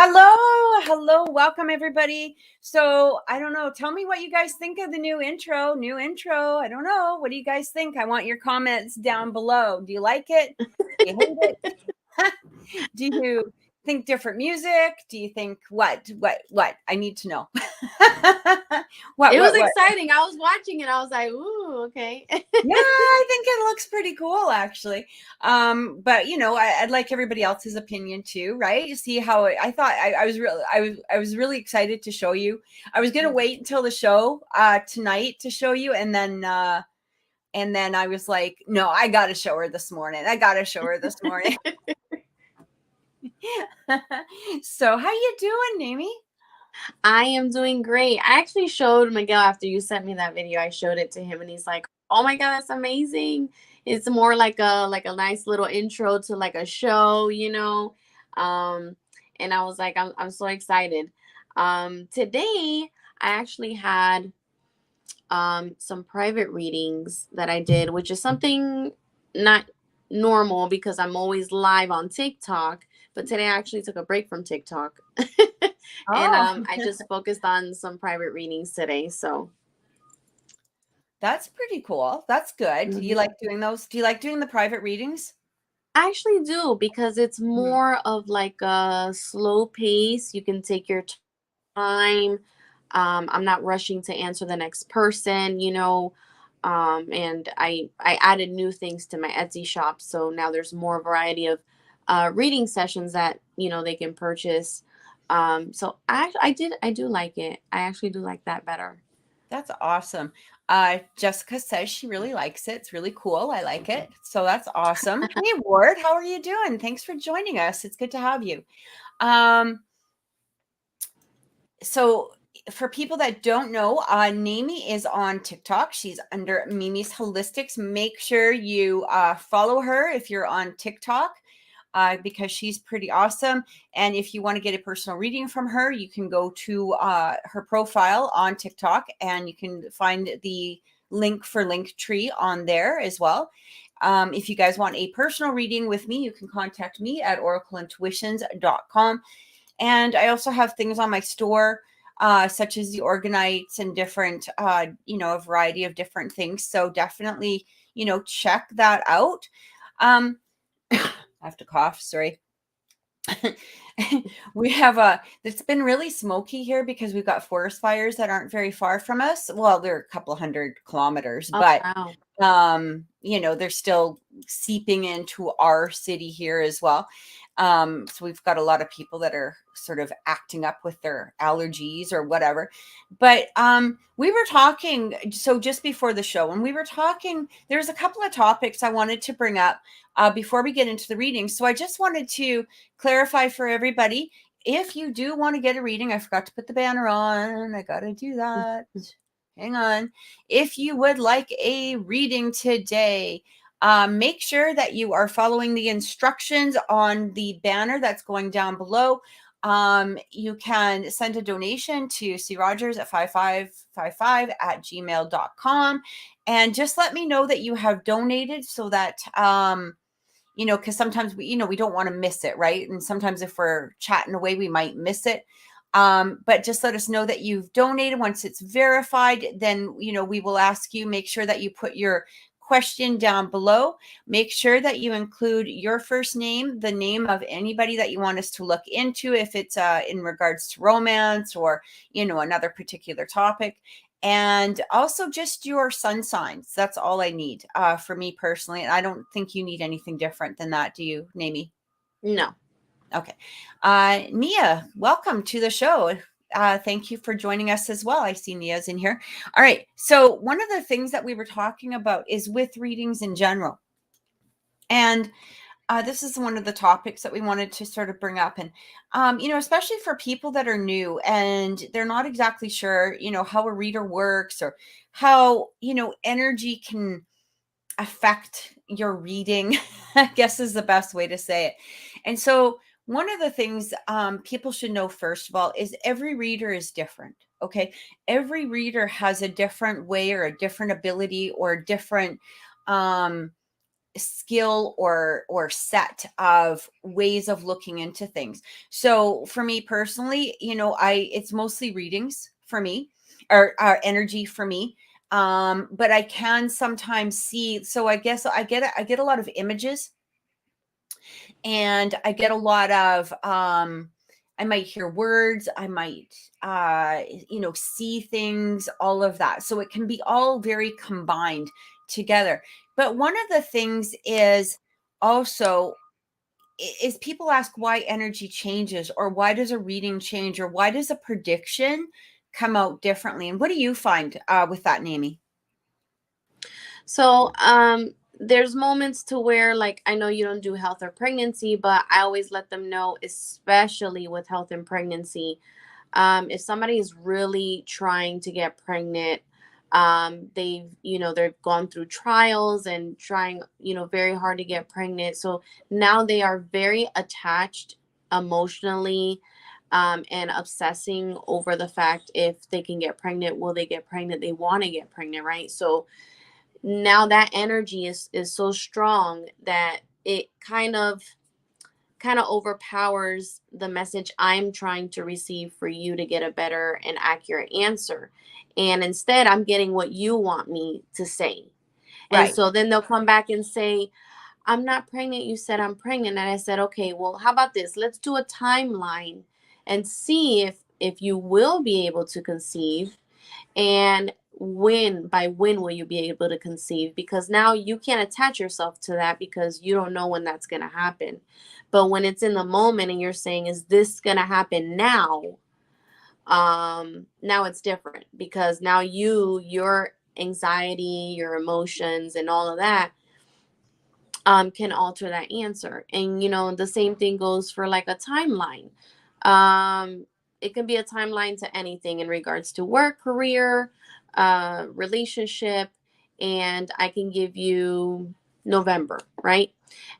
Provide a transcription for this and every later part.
Hello, welcome everybody. So I don't know, tell me what you guys think of the new intro. I don't know. What do you guys think? I want your comments down below. Do you like it? Do you hate it? Do you think different music? Do you think what? I need to know. It was What? exciting. I was watching it. I was like, ooh, okay. Yeah, I think it looks pretty cool actually. But I'd like everybody else's opinion too, right? You see how I thought I was really excited to show you. I was gonna wait until the show tonight to show you, and then I was like, no, I gotta show her this morning. So how you doing, Amy? I am doing great. I actually showed Miguel after you sent me that video. I showed it to him and he's like, "Oh my God, that's amazing." It's more like a nice little intro to like a show. Um and I was like, I'm so excited. Today I actually had some private readings that I did, which is something not normal because I'm always live on TikTok. But today I actually took a break from TikTok. And Oh, I just focused on some private readings today. So that's pretty cool. That's good. Do you mhm. like doing those? Do you like doing the private readings? I actually do because it's Mhm. more of like a slow pace. You can take your time. I'm not rushing to answer the next person. And I added new things to my Etsy shop, so now there's more variety of reading sessions that they can purchase. So I do like it. I actually do like that better. That's awesome. Jessica says she really likes it. It's really cool. I like it. So that's awesome. Hey, Ward, how are you doing? Thanks for joining us. It's good to have you. Um, so for people that don't know, Nami is on TikTok. She's under Mimi's Holistics. Make sure you follow her if you're on TikTok. Because she's pretty awesome. And if you want to get a personal reading from her, you can go to her profile on TikTok and you can find the link for Linktree on there as well. If you guys want a personal reading with me, you can contact me at oracleintuitions.com. And I also have things on my store, such as the organites and different, a variety of different things. So definitely, check that out. I have to cough. Sorry. We have it's been really smoky here because we've got forest fires that aren't very far from us. Well, they're a couple hundred kilometers, Oh but wow. they're still seeping into our city here as well. So we've got a lot of people that are sort of acting up with their allergies or whatever. But we were talking, so just before the show, and we were talking, there's a couple of topics I wanted to bring up before we get into the reading. So I just wanted to clarify for everybody, if you do want to get a reading, I forgot to put the banner on. I got to do that. Hang on. If you would like a reading today, make sure that you are following the instructions on the banner that's going down below. You can send a donation to crogers at 5555@gmail.com. And just let me know that you have donated so that, because sometimes we don't want to miss it, right? And sometimes if we're chatting away, we might miss it. But just let us know that you've donated. Once it's verified, then we will ask you, make sure that you put your question down below. Make sure that you include your first name, the name of anybody that you want us to look into, if it's in regards to romance or another particular topic. And also just your sun signs. That's all I need for me personally. And I don't think you need anything different than that, do you, Nami? No. Okay. Nia, welcome to the show. Thank you for joining us as well. I see Nia's in here. All right. So one of the things that we were talking about is with readings in general. And this is one of the topics that we wanted to sort of bring up. And, especially for people that are new and they're not exactly sure, how a reader works or how, energy can affect your reading, I guess is the best way to say it. And so one of the things people should know, first of all, is every reader is different. Okay. Every reader has a different way or a different ability or a different, um, skill or set of ways of looking into things. So for me personally, it's mostly readings for me, or energy for me. But I can sometimes see, so I guess I get a lot of images, and I get a lot of I might hear words, I might see things, all of that. So it can be all very combined together. But one of the things is also is people ask why energy changes, or why does a reading change, or why does a prediction come out differently? And what do you find with that, Naomi? So, there's moments to where, like, I know you don't do health or pregnancy, but I always let them know, especially with health and pregnancy, if somebody is really trying to get pregnant, they've gone through trials and trying, very hard to get pregnant. So now they are very attached emotionally, and obsessing over the fact if they can get pregnant, will they get pregnant? They want to get pregnant, right? So now that energy is so strong that it kind of overpowers the message I'm trying to receive for you to get a better and accurate answer. And instead, I'm getting what you want me to say. And Right. so then they'll come back and say, I'm not pregnant. You said I'm pregnant. And I said, okay, well, how about this? Let's do a timeline and see if you will be able to conceive, and when will you be able to conceive, because now you can't attach yourself to that because you don't know when that's going to happen. But when it's in the moment and you're saying, is this going to happen now, now it's different, because now your anxiety, your emotions, and all of that can alter that answer. And the same thing goes for like a timeline. It can be a timeline to anything in regards to work, career, relationship, and I can give you November, right?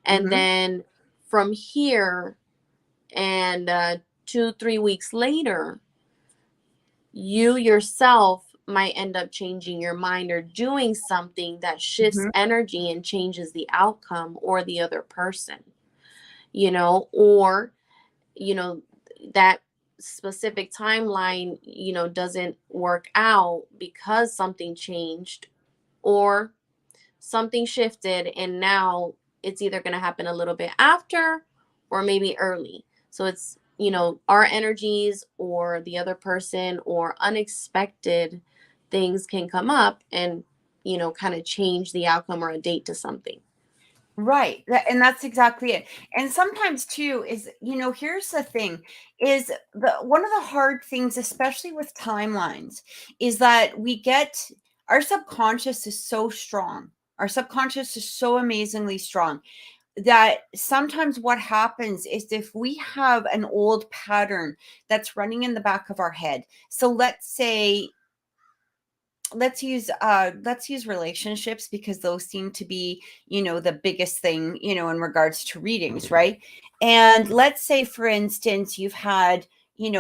And Mm-hmm. then from here, and 2-3 weeks later, you yourself might end up changing your mind or doing something that shifts Mm-hmm. energy and changes the outcome or the other person, or you know that specific timeline doesn't work out because something changed or something shifted, and now it's either going to happen a little bit after or maybe early. So it's, our energies or the other person or unexpected things can come up and, kind of change the outcome or a date to something. Right. And that's exactly it. And sometimes too is, here's the thing, is the one of the hard things, especially with timelines, is that we get our subconscious is so strong. Our subconscious is so amazingly strong that sometimes what happens is if we have an old pattern that's running in the back of our head. So let's use relationships, because those seem to be the biggest thing in regards to readings, right? And let's say, for instance, you've had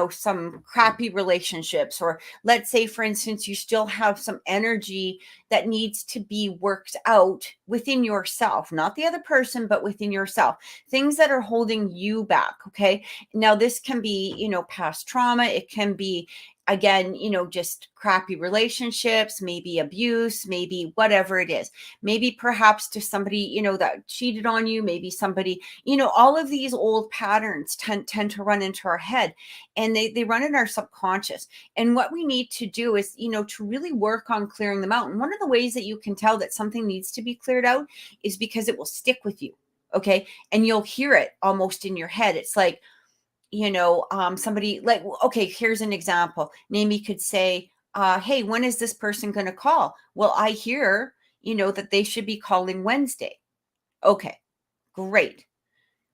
some crappy relationships, or let's say, for instance, you still have some energy that needs to be worked out within yourself, not the other person, but within yourself, things that are holding you back. Okay, now this can be past trauma, it can be, again, just crappy relationships, maybe abuse, maybe whatever it is, maybe perhaps to somebody that cheated on you, maybe somebody, all of these old patterns tend to run into our head, and they run in our subconscious. And what we need to do is to really work on clearing them out. And one of the ways that you can tell that something needs to be cleared out is because it will stick with you. Okay, and you'll hear it almost in your head. It's like, somebody, like, okay, here's an example. Naomi could say, hey, when is this person going to call? Well, I hear, that they should be calling Wednesday. Okay, great.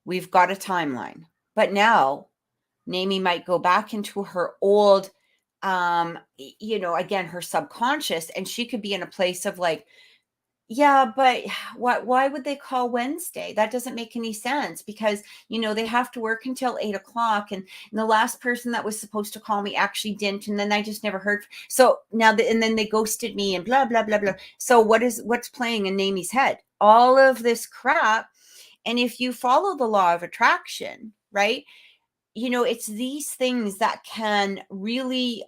We've got a timeline. But now Naomi might go back into her old, again, her subconscious, and she could be in a place of like, Yeah, but why would they call Wednesday? That doesn't make any sense because, they have to work until 8 o'clock, and the last person that was supposed to call me actually didn't. And then I just never heard. So now, and then they ghosted me and blah, blah, blah, blah. So what's playing in Amy's head? All of this crap. And if you follow the law of attraction, right? It's these things that can really,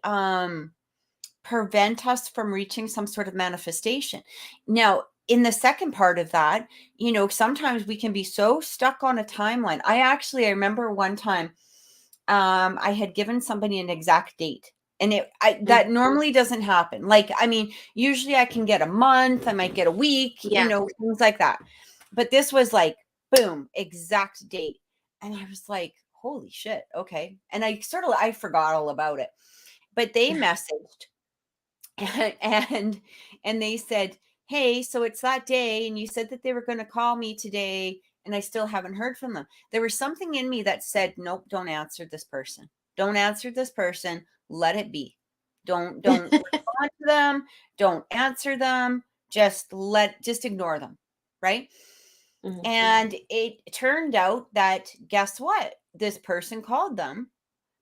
prevent us from reaching some sort of manifestation. Now, in the second part of that, sometimes we can be so stuck on a timeline. I remember one time, I had given somebody an exact date. And that normally doesn't happen. Like, I mean, usually I can get a month, I might get a week, Yeah. things like that. But this was like, boom, exact date. And I was like, holy shit, okay. And I forgot all about it. But they messaged and they said, hey, so it's that day, and you said that they were going to call me today, and I still haven't heard from them. There was something in me that said, nope, don't answer this person. Don't answer this person. Let it be. Don't respond to them. Don't answer them. Just ignore them. Right. Mhm. And it turned out that, guess what? This person called them,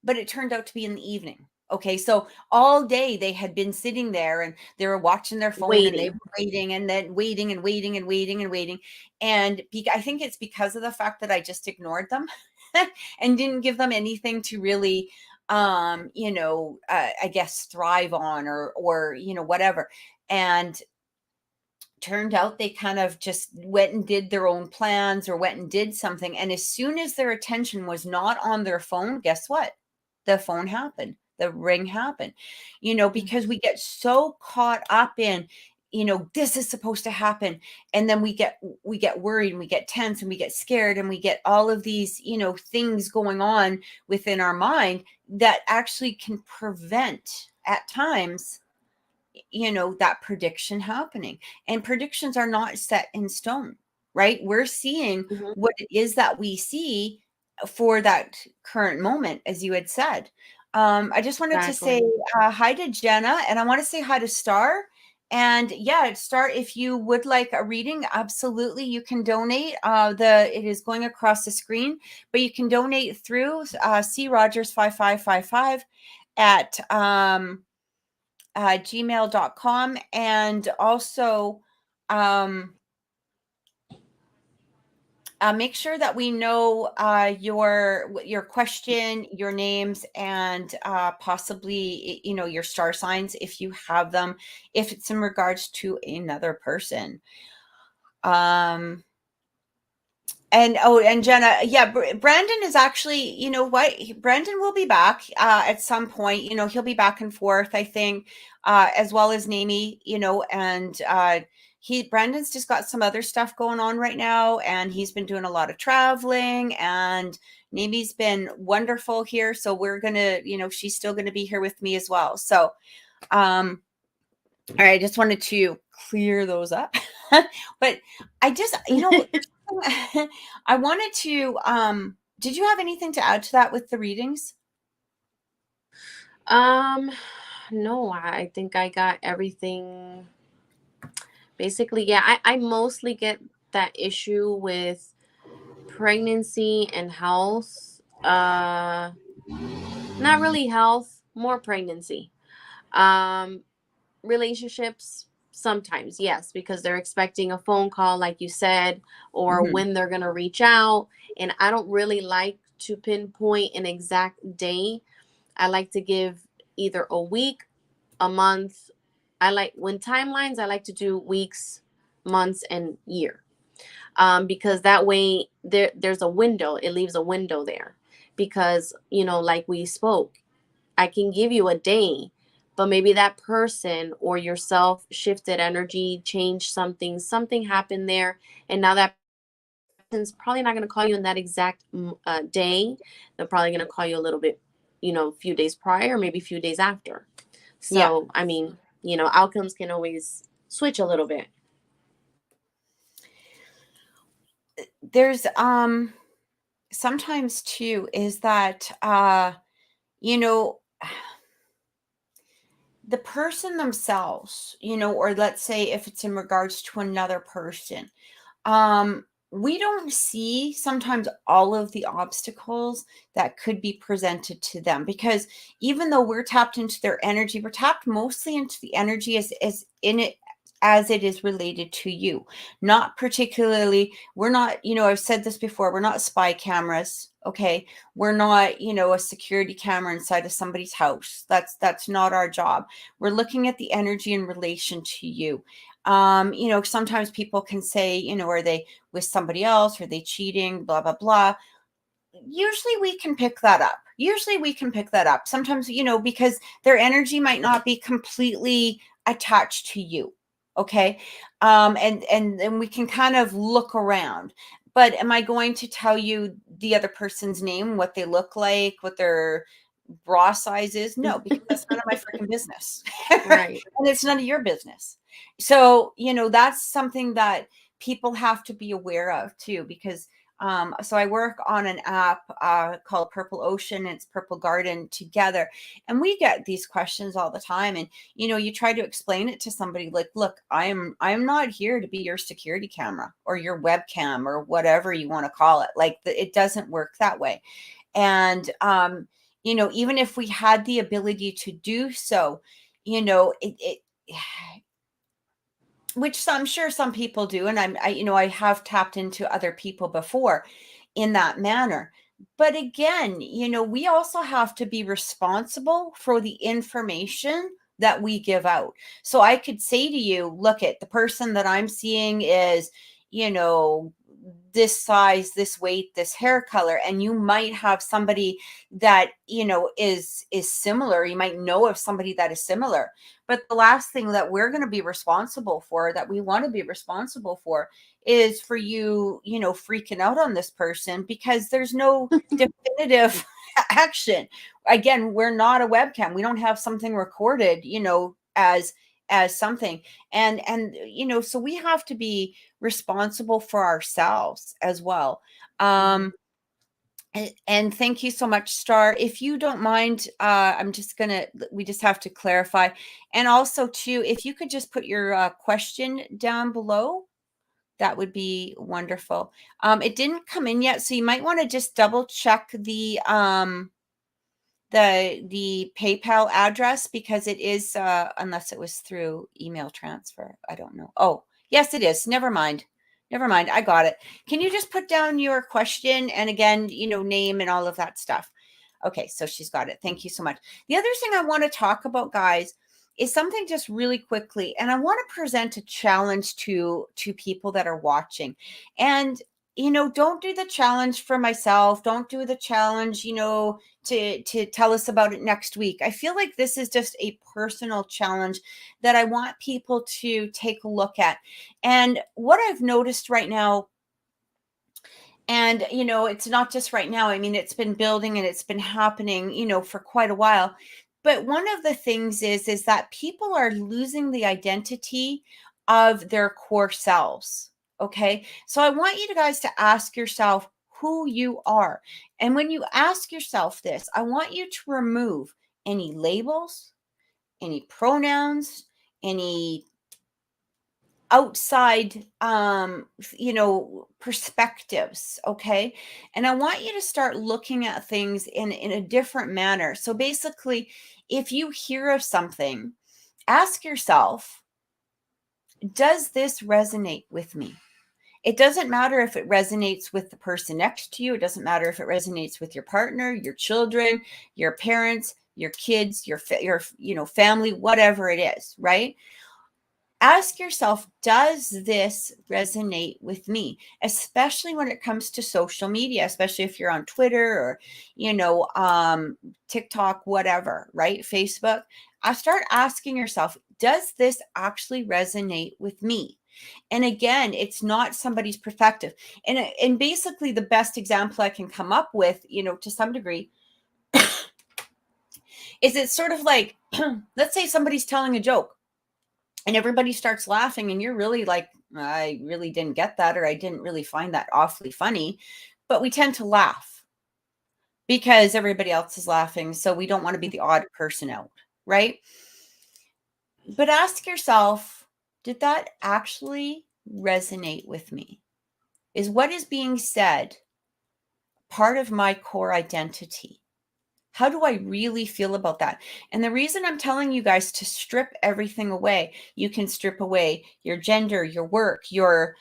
but it turned out to be in the evening. Okay, so all day they had been sitting there and they were watching their phone and they were waiting and then waiting and waiting and waiting and waiting. And I think it's because of the fact that I just ignored them and didn't give them anything to really, I guess thrive on or, whatever. And turned out they kind of just went and did their own plans or went and did something. And as soon as their attention was not on their phone, guess what? The phone happened. The ring happened, because we get so caught up in, this is supposed to happen. And then we get worried and we get tense and we get scared and we get all of these, things going on within our mind that actually can prevent at times that prediction happening. And predictions are not set in stone, right? We're seeing what it is that we see for that current moment, as you had said. I just wanted to say hi to Jenna, and I want to say hi to Star. And yeah, Star, if you would like a reading, absolutely, you can donate. It is going across the screen, but you can donate through crogers5555 at gmail.com. And also make sure that we know your question, your names, and possibly your star signs if you have them, if it's in regards to another person. And Jenna, yeah, Brandon is actually, you know what? Brandon will be back at some point. He'll be back and forth, I think, as well as Nami, and Brandon's just got some other stuff going on right now, and he's been doing a lot of traveling, and Nami's been wonderful here. So we're gonna, she's still gonna be here with me as well. So, all right, I just wanted to clear those up. But I just, I wanted to, did you have anything to add to that with the readings? No, I think I got everything. Basically, yeah, I mostly get that issue with pregnancy and health. Not really health, more pregnancy. Um, Relationships sometimes, yes, because they're expecting a phone call, like you said, or when they're gonna reach out. And I don't really like to pinpoint an exact day. I like to give either a week, a month. I like when timelines, I like to do weeks, months, and year. Because that way there's a window. It leaves a window there. Because, like we spoke, I can give you a day, but maybe that person or yourself shifted energy, changed something happened there, and now that person's probably not going to call you in that exact day. They're probably going to call you a little bit, a few days prior, maybe a few days after. So, yeah. I mean, outcomes can always switch a little bit. There's sometimes too is that the person themselves, or let's say if it's in regards to another person, we don't see sometimes all of the obstacles that could be presented to them, because even though we're tapped into their energy, we're tapped mostly into the energy as in it, as it is related to you. Not particularly, we're not, I've said this before, we're not spy cameras. Okay. We're not, a security camera inside of somebody's house. That's not our job. We're looking at the energy in relation to you. Sometimes people can say, are they with somebody else? Are they cheating? Blah, blah, blah. Usually we can pick that up. Sometimes, because their energy might not be completely attached to you. Okay. And then we can kind of look around. But am I going to tell you the other person's name, what they look like, what their bra size is? No, because that's none of my freaking business. Right. And it's none of your business. So, that's something that people have to be aware of too, because so I work on an app called Purple Ocean. It's Purple Garden together. And we get these questions all the time. And, you try to explain it to somebody like, look, I'm not here to be your security camera or your webcam or whatever you want to call it. Like it doesn't work that way. And, even if we had the ability to do so, it which I'm sure some people do. And I have tapped into other people before in that manner. But again, we also have to be responsible for the information that we give out. So I could say to you, look, at the person that I'm seeing is, this size, this weight, this hair color, and you might have somebody that is similar. You might know of somebody that is similar. But the last thing that we're going to be responsible for, that we want to be responsible for, is for you, freaking out on this person because there's no definitive action. Again, we're not a webcam. We don't have something recorded, as something. And so we have to be responsible for ourselves as well. And thank you so much, Star. If you don't mind, we just have to clarify. And also too, if you could just put your question down below, that would be wonderful. It didn't come in yet, so you might want to just double check the PayPal address, because it is, unless it was through email transfer. I don't know. Oh, yes, it is. Never mind. I got it. Can you just put down your question and again, name and all of that stuff? Okay, so she's got it. Thank you so much. The other thing I want to talk about, guys, is something just really quickly, and I want to present a challenge to people that are watching. And don't do the challenge for myself. Don't do the challenge, to tell us about it next week. I feel like this is just a personal challenge that I want people to take a look at. And what I've noticed right now, and it's not just right now, I mean, it's been building and it's been happening, for quite a while. But one of the things is that people are losing the identity of their core selves. Okay. So I want you guys to ask yourself who you are. And when you ask yourself this, I want you to remove any labels, any pronouns, any outside perspectives. Okay. And I want you to start looking at things in a different manner. So basically, if you hear of something, ask yourself, does this resonate with me? It doesn't matter if it resonates with the person next to you. It doesn't matter if it resonates with your partner, your children, your parents, your kids, your family, whatever it is, right? Ask yourself, does this resonate with me? Especially when it comes to social media, especially if you're on Twitter or, TikTok, whatever, right? Facebook. I start asking yourself, does this actually resonate with me? And again, it's not somebody's perspective. And basically the best example I can come up with, to some degree, is it's sort of like, let's say somebody's telling a joke and everybody starts laughing and you're really like, I really didn't get that, or I didn't really find that awfully funny. But we tend to laugh because everybody else is laughing. So we don't want to be the odd person out, right? But ask yourself, did that actually resonate with me? Is what is being said part of my core identity? How do I really feel about that? And the reason I'm telling you guys to strip everything away, you can strip away your gender, your work, your,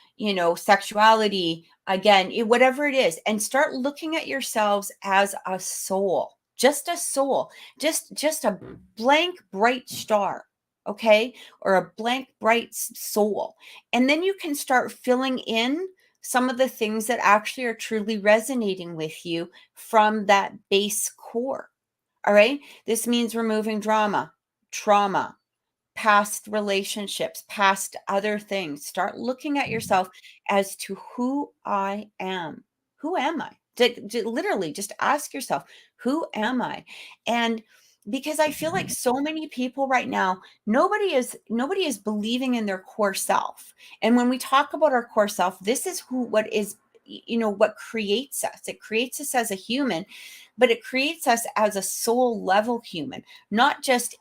sexuality, again, whatever it is, and start looking at yourselves as a soul, just a soul, just a blank, bright star. Okay. Or a blank, bright soul. And then you can start filling in some of the things that actually are truly resonating with you from that base core. All right. This means removing drama, trauma, past relationships, past other things. Start looking at yourself as to who I am. Who am I? Literally just ask yourself, who am I? And because I feel like so many people right now, nobody is believing in their core self. And when we talk about our core self, this is what is, what creates us. It creates us as a human, but it creates us as a soul level human, not just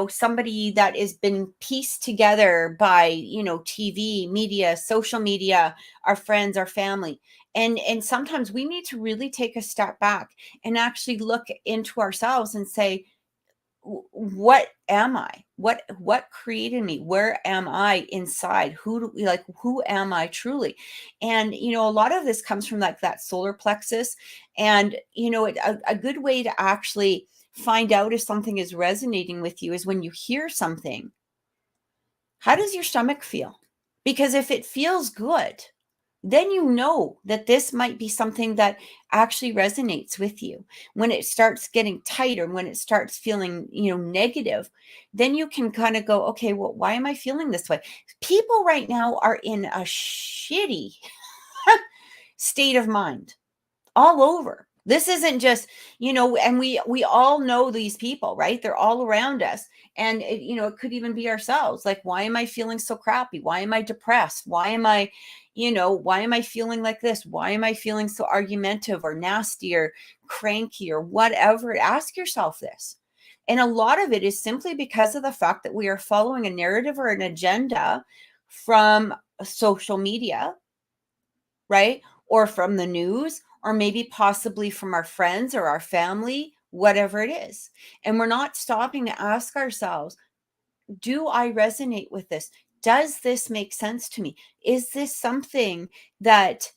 somebody that has been pieced together by, TV, media, social media, our friends, our family. And sometimes we need to really take a step back and actually look into ourselves and say, what am I? What created me? Where am I inside? Who am I truly? And a lot of this comes from like that solar plexus. And a good way to actually find out if something is resonating with you is when you hear something, how does your stomach feel? Because if it feels good, then you know that this might be something that actually resonates with you. When it starts getting tighter, when it starts feeling, negative, then you can kind of go, okay, well, why am I feeling this way? People right now are in a shitty state of mind all over. This isn't just, and we all know these people, right? They're all around us. And it could even be ourselves. Like, why am I feeling so crappy? Why am I depressed? Why am I feeling like this? Why am I feeling so argumentative or nasty or cranky or whatever? Ask yourself this. And a lot of it is simply because of the fact that we are following a narrative or an agenda from social media, right? Or from the news, or maybe possibly from our friends or our family, whatever it is. And we're not stopping to ask ourselves, do I resonate with this? Does this make sense to me? Is this something that,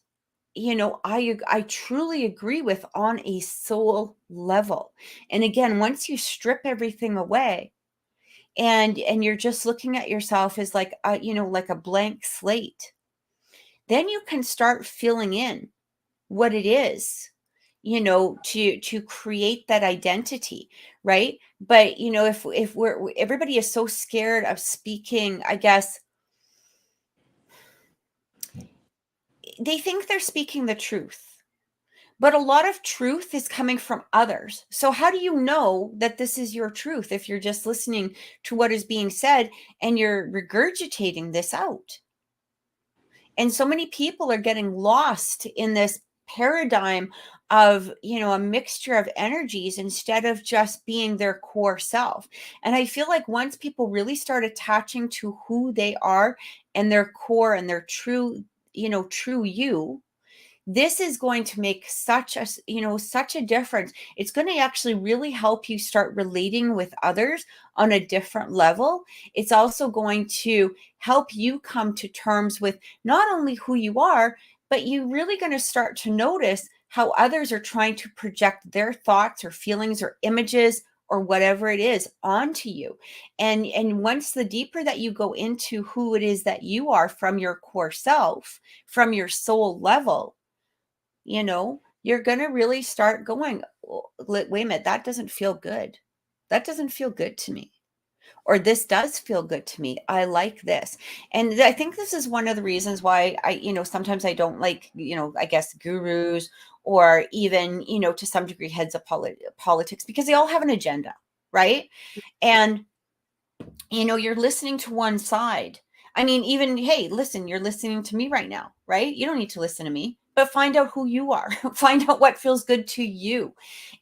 I truly agree with on a soul level? And again, once you strip everything away, and you're just looking at yourself as like like a blank slate, then you can start filling in what it is, to create that identity, right? But if everybody is so scared of speaking, I guess they think they're speaking the truth, but a lot of truth is coming from others. So how do you know that this is your truth if you're just listening to what is being said and you're regurgitating this out? And so many people are getting lost in this paradigm of, a mixture of energies instead of just being their core self. And I feel like once people really start attaching to who they are and their core and their true, true you, this is going to make such a difference. It's going to actually really help you start relating with others on a different level. It's also going to help you come to terms with not only who you are, but you're really going to start to notice how others are trying to project their thoughts or feelings or images or whatever it is onto you. And once the deeper that you go into who it is that you are from your core self, from your soul level, you're going to really start going, wait a minute, that doesn't feel good. That doesn't feel good to me. Or this does feel good to me. I like this. And I think this is one of the reasons why sometimes I don't like, I guess gurus or even, to some degree heads of politics, because they all have an agenda, right? And you're listening to one side. I mean, even, hey, listen, you're listening to me right now, right? You don't need to listen to me, but find out who you are. Find out what feels good to you.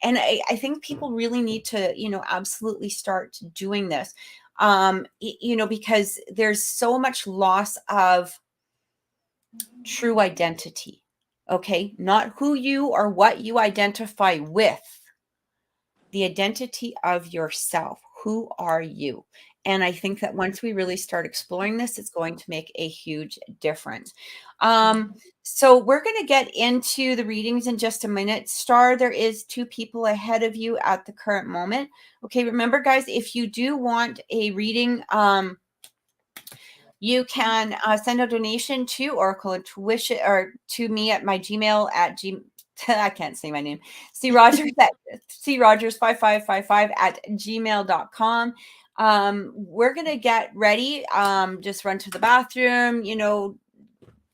And I think people really need to, absolutely start doing this. you know, because there's so much loss of true identity. Okay. Not who you or what you identify with, the identity of yourself. Who are you? And I think that once we really start exploring this, it's going to make a huge difference. So we're going to get into the readings in just a minute. Star, there is 2 people ahead of you at the current moment. Okay, remember guys, if you do want a reading, you can send a donation to Oracle Intuition or to me at my Gmail at I can't say my name. C Rogers at crogers5555 at gmail.com. We're going to get ready. Just run to the bathroom, you know,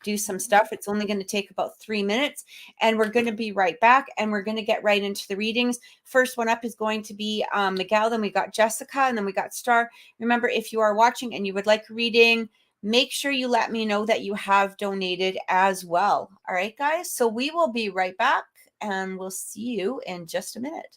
do some stuff. It's only going to take about 3 minutes, and we're going to be right back, and we're going to get right into the readings. First one up is going to be Miguel, then we got Jessica, and then we got Star. Remember, if you are watching and you would like a reading, make sure you let me know that you have donated as well. All right, guys. So we will be right back, and we'll see you in just a minute.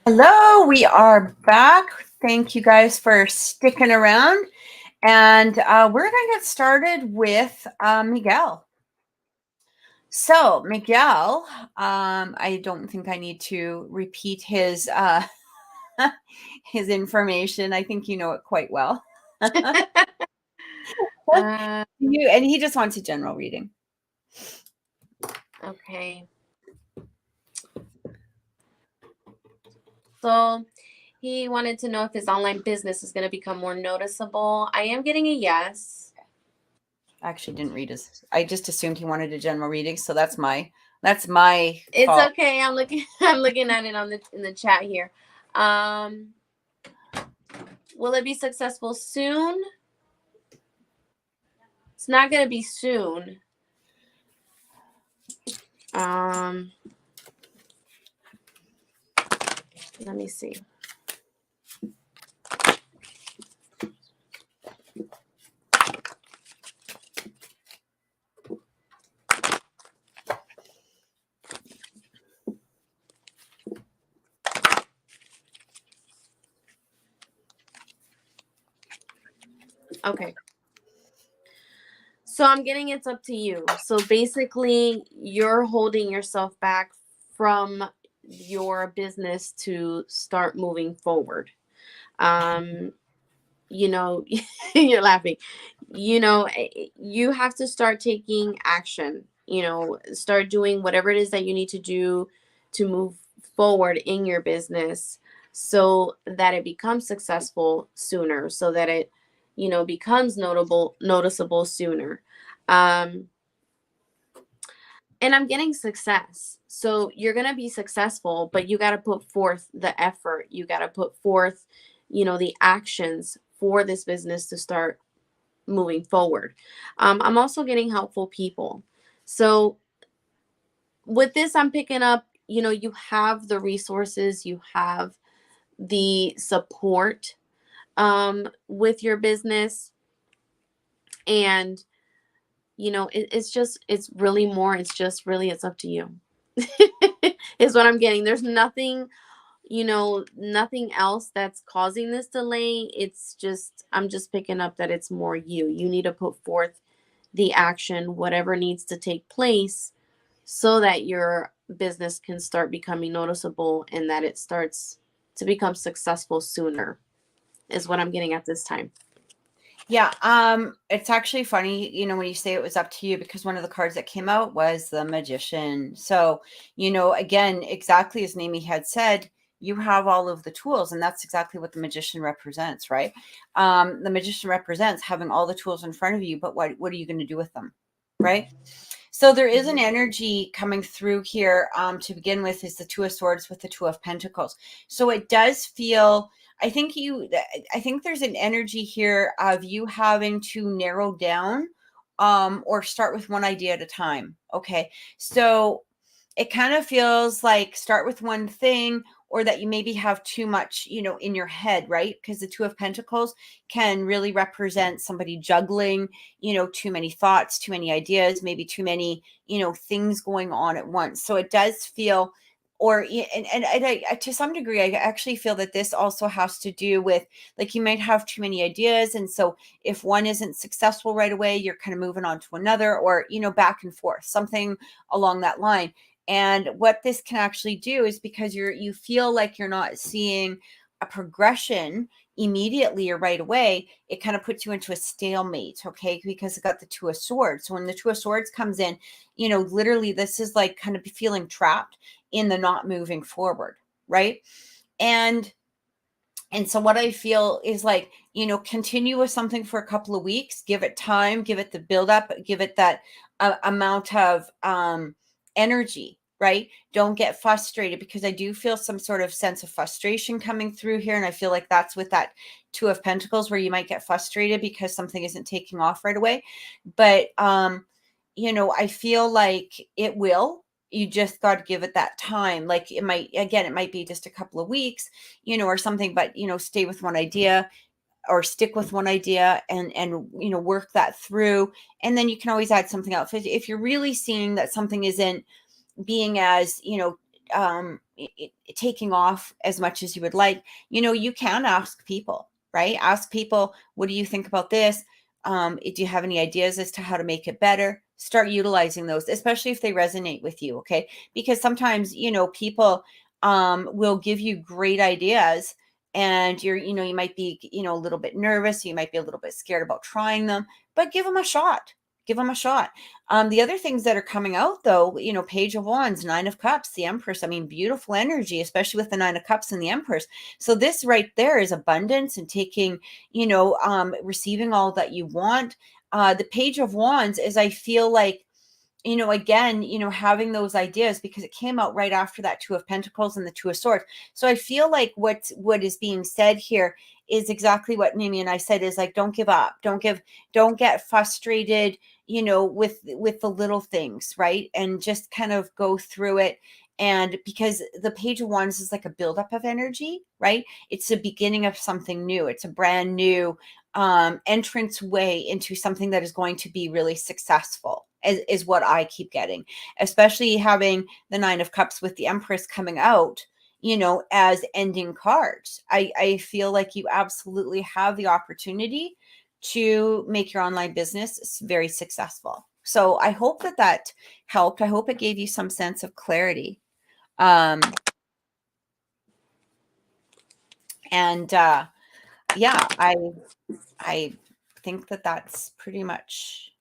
Hello, we are back. Thank you guys for sticking around. And we're going to get started with Miguel. So, Miguel, I don't think I need to repeat his his information. I think you know it quite well. And he just wants a general reading. Okay. So he wanted to know if his online business is going to become more noticeable. I am getting a yes. I actually didn't read his. I just assumed he wanted a general reading, so that's my It's fault. okay. I'm looking at it on in the chat here. Will it be successful soon? It's not going to be soon. Let me see. Okay. So I'm getting it's up to you. So basically, you're holding yourself back from your business to start moving forward. You know, you're laughing. You know, you have to start taking action. You know, start doing whatever it is that you need to do to move forward in your business so that it becomes successful sooner, so that it, you know, becomes noticeable sooner. And I'm getting success. So you're going to be successful, but you got to put forth the effort. You got to put forth, you know, the actions for this business to start moving forward. I'm also getting helpful people. So with this, I'm picking up, you know, you have the resources, you have the support with your business. And, you know, it's really more, it's up to you is what I'm getting. There's nothing, you know, nothing else that's causing this delay. It's just, I'm just picking up that it's more you. You need to put forth the action, whatever needs to take place so that your business can start becoming noticeable and that it starts to become successful sooner, is what I'm getting at this time. Yeah, it's actually funny, you know, when you say it was up to you, because one of the cards that came out was the Magician. So, you know, again, exactly as Nami had said, you have all of the tools, and that's exactly what the Magician represents, right? The Magician represents having all the tools in front of you, but what are you going to do with them, right? So there is an energy coming through here. To begin with, is the Two of Swords with the Two of Pentacles. So it does feel, I think there's an energy here of you having to narrow down, or start with one idea at a time. Okay. So it kind of feels like start with one thing, or that you maybe have too much, you know, in your head, right? Because the Two of Pentacles can really represent somebody juggling, you know, too many thoughts, too many ideas, maybe too many, you know, things going on at once. So it does feel, or and I to some degree, I actually feel that this also has to do with, like, you might have too many ideas, and so if one isn't successful right away, you're kind of moving on to another, or, you know, back and forth, something along that line. And what this can actually do is, because you feel like you're not seeing a progression immediately or right away, it kind of puts you into a stalemate, okay? Because it got the Two of Swords. So when the Two of Swords comes in, you know, literally this is like kind of feeling trapped in the not moving forward, right? And so what I feel is, like, you know, continue with something for a couple of weeks, give it time, give it the build up, give it that amount of energy, right? Don't get frustrated, because I do feel some sort of sense of frustration coming through here. And I feel like that's with that Two of Pentacles, where you might get frustrated because something isn't taking off right away. But, you know, I feel like it will. You just got to give it that time. Like, it might be just a couple of weeks, you know, or something, but, you know, stay with one idea, or stick with one idea, and you know, work that through. And then you can always add something else. If you're really seeing that something isn't being as, you know, taking off as much as you would like, you know, you can ask people, right? Ask people, what do you think about this? Do you have any ideas as to how to make it better? Start utilizing those, especially if they resonate with you. Okay. Because sometimes, you know, people will give you great ideas, and you know, you might be, you know, a little bit nervous, you might be a little bit scared about trying them, but give them a shot. Give them a shot. The other things that are coming out, though, you know, Page of Wands, Nine of Cups, the Empress. I mean, beautiful energy, especially with the Nine of Cups and the Empress. So this right there is abundance and taking, you know, receiving all that you want. The Page of Wands is, I feel like, you know, again, you know, having those ideas, because it came out right after that Two of Pentacles and the Two of Swords. So I feel like what is being said here is exactly what Mimi and I said, is like, don't give up, don't get frustrated, you know, with the little things, right? And just kind of go through it. And because the Page of Wands is like a buildup of energy, right? It's the beginning of something new. It's a brand new entrance way into something that is going to be really successful, is what I keep getting, especially having the Nine of Cups with the Empress coming out, you know, as ending cards. I feel like you absolutely have the opportunity to make your online business very successful. So I hope that that helped. I hope it gave you some sense of clarity. Yeah, I think that that's pretty much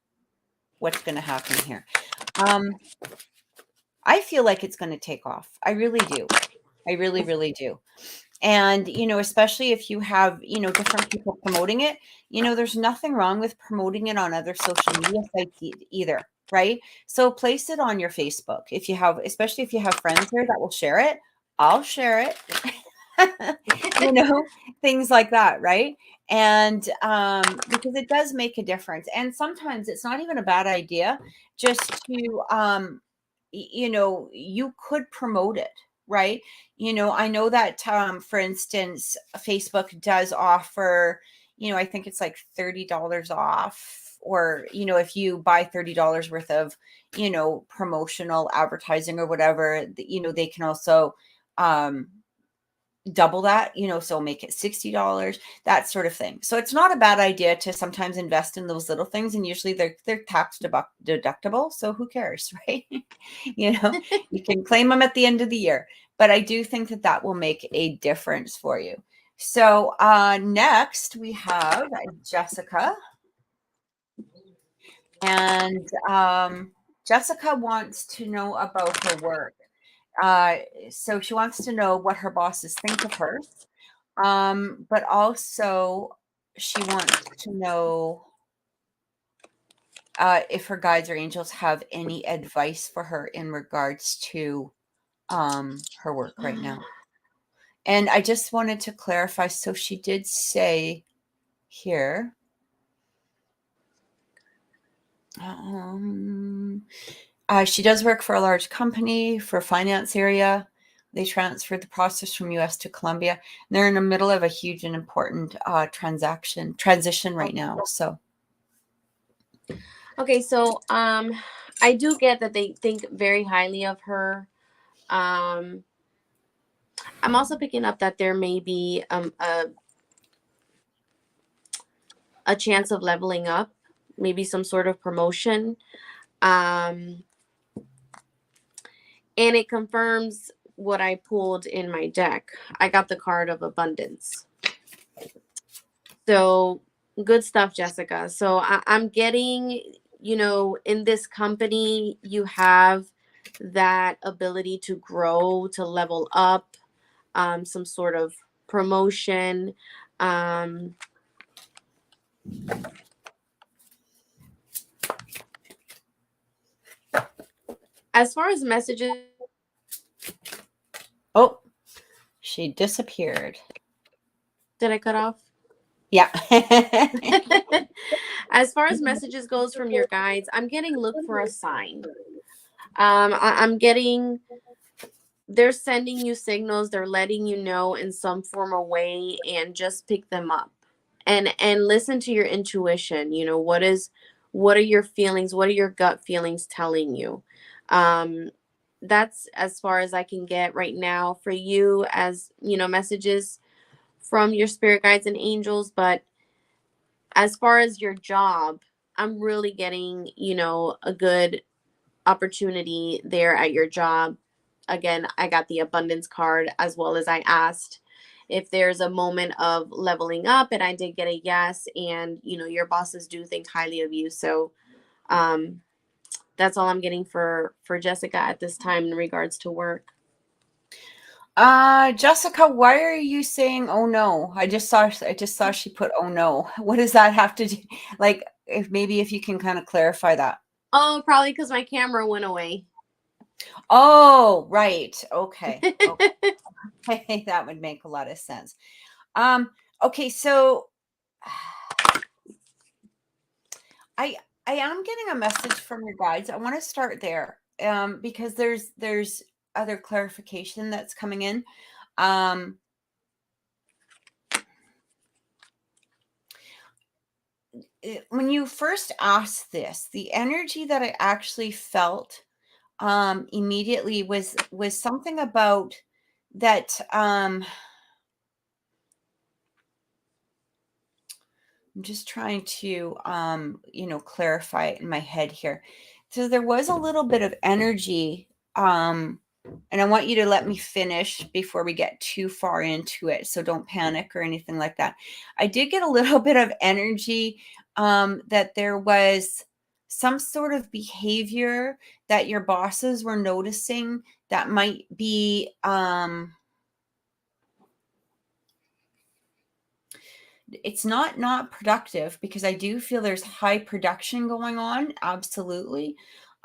what's going to happen here. I feel like it's going to take off. I really do. I really, really do. And, you know, especially if you have, you know, different people promoting it, you know, there's nothing wrong with promoting it on other social media sites either, right? So place it on your Facebook. If you have, especially if you have friends there that will share it, I'll share it. You know, things like that, right? And because it does make a difference. And sometimes it's not even a bad idea just to you know, you could promote it, right? You know, I know that for instance, Facebook does offer, you know, I think it's like $30 off, or, you know, if you buy $30 worth of, you know, promotional advertising or whatever, you know, they can also double that, you know, so make it $60, that sort of thing. So it's not a bad idea to sometimes invest in those little things, and usually they're tax deductible, so who cares, right? You know, you can claim them at the end of the year, but I do think that that will make a difference for you. So next we have Jessica, and Jessica wants to know about her work. So she wants to know what her bosses think of her. But also she wants to know if her guides or angels have any advice for her in regards to her work right now. And I just wanted to clarify. So she did say here, she does work for a large company for finance area. They transferred the process from US to Colombia. And they're in the middle of a huge and important transition right now. So Okay, so I do get that they think very highly of her. I'm also picking up that there may be a chance of leveling up, maybe some sort of promotion. And it confirms what I pulled in my deck. I got the card of abundance. So good stuff, Jessica. So I'm getting, you know, in this company, you have that ability to grow, to level up, some sort of promotion. As far as messages, oh, she disappeared. did I cut off? Yeah. As far as messages goes from your guides, I'm getting look for a sign. I'm getting they're sending you signals, they're letting you know in some form or way, and just pick them up and listen to your intuition. You know, what are your feelings, what are your gut feelings telling you? That's as far as I can get right now for you, as you know, messages from your spirit guides and angels. But as far as your job, I'm really getting, you know, a good opportunity there at your job. Again, I got the abundance card, as well as I asked if there's a moment of leveling up, and I did get a yes. And, you know, your bosses do think highly of you. So That's all I'm getting for Jessica at this time in regards to work. Jessica, why are you saying oh no? I just saw she put oh no. What does that have to do? Like, if you can kind of clarify that. Oh, probably because my camera went away. Oh, right. Okay. Okay. That would make a lot of sense. Okay, so I am getting a message from your guides. I want to start there. Because there's other clarification that's coming in. When you first asked this, the energy that I actually felt immediately was something about that. I'm just trying to clarify it in my head here. So there was a little bit of energy, and I want you to let me finish before we get too far into it, so don't panic or anything like that. I did get a little bit of energy, that there was some sort of behavior that your bosses were noticing that might be it's not productive, because I do feel there's high production going on, absolutely.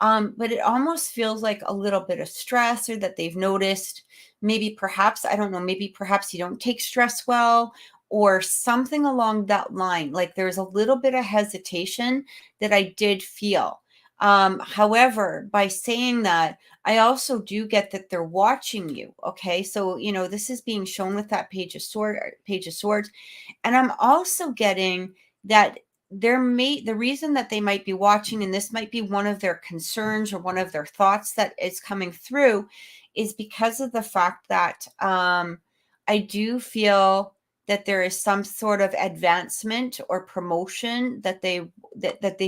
But it almost feels like a little bit of stress, or that they've noticed. Maybe perhaps, I don't know, maybe perhaps you don't take stress well, or something along that line. Like, there's a little bit of hesitation that I did feel. However, by saying that, I also do get that they're watching you. Okay. So, this is being shown with that page of swords. And I'm also getting that the reason that they might be watching, and this might be one of their concerns or one of their thoughts that is coming through, is because of the fact that I do feel that there is some sort of advancement or promotion that they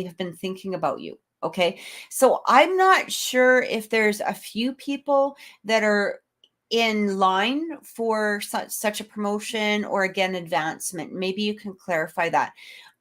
have been thinking about you. Okay. So I'm not sure if there's a few people that are in line for such a promotion, or again advancement. Maybe you can clarify that,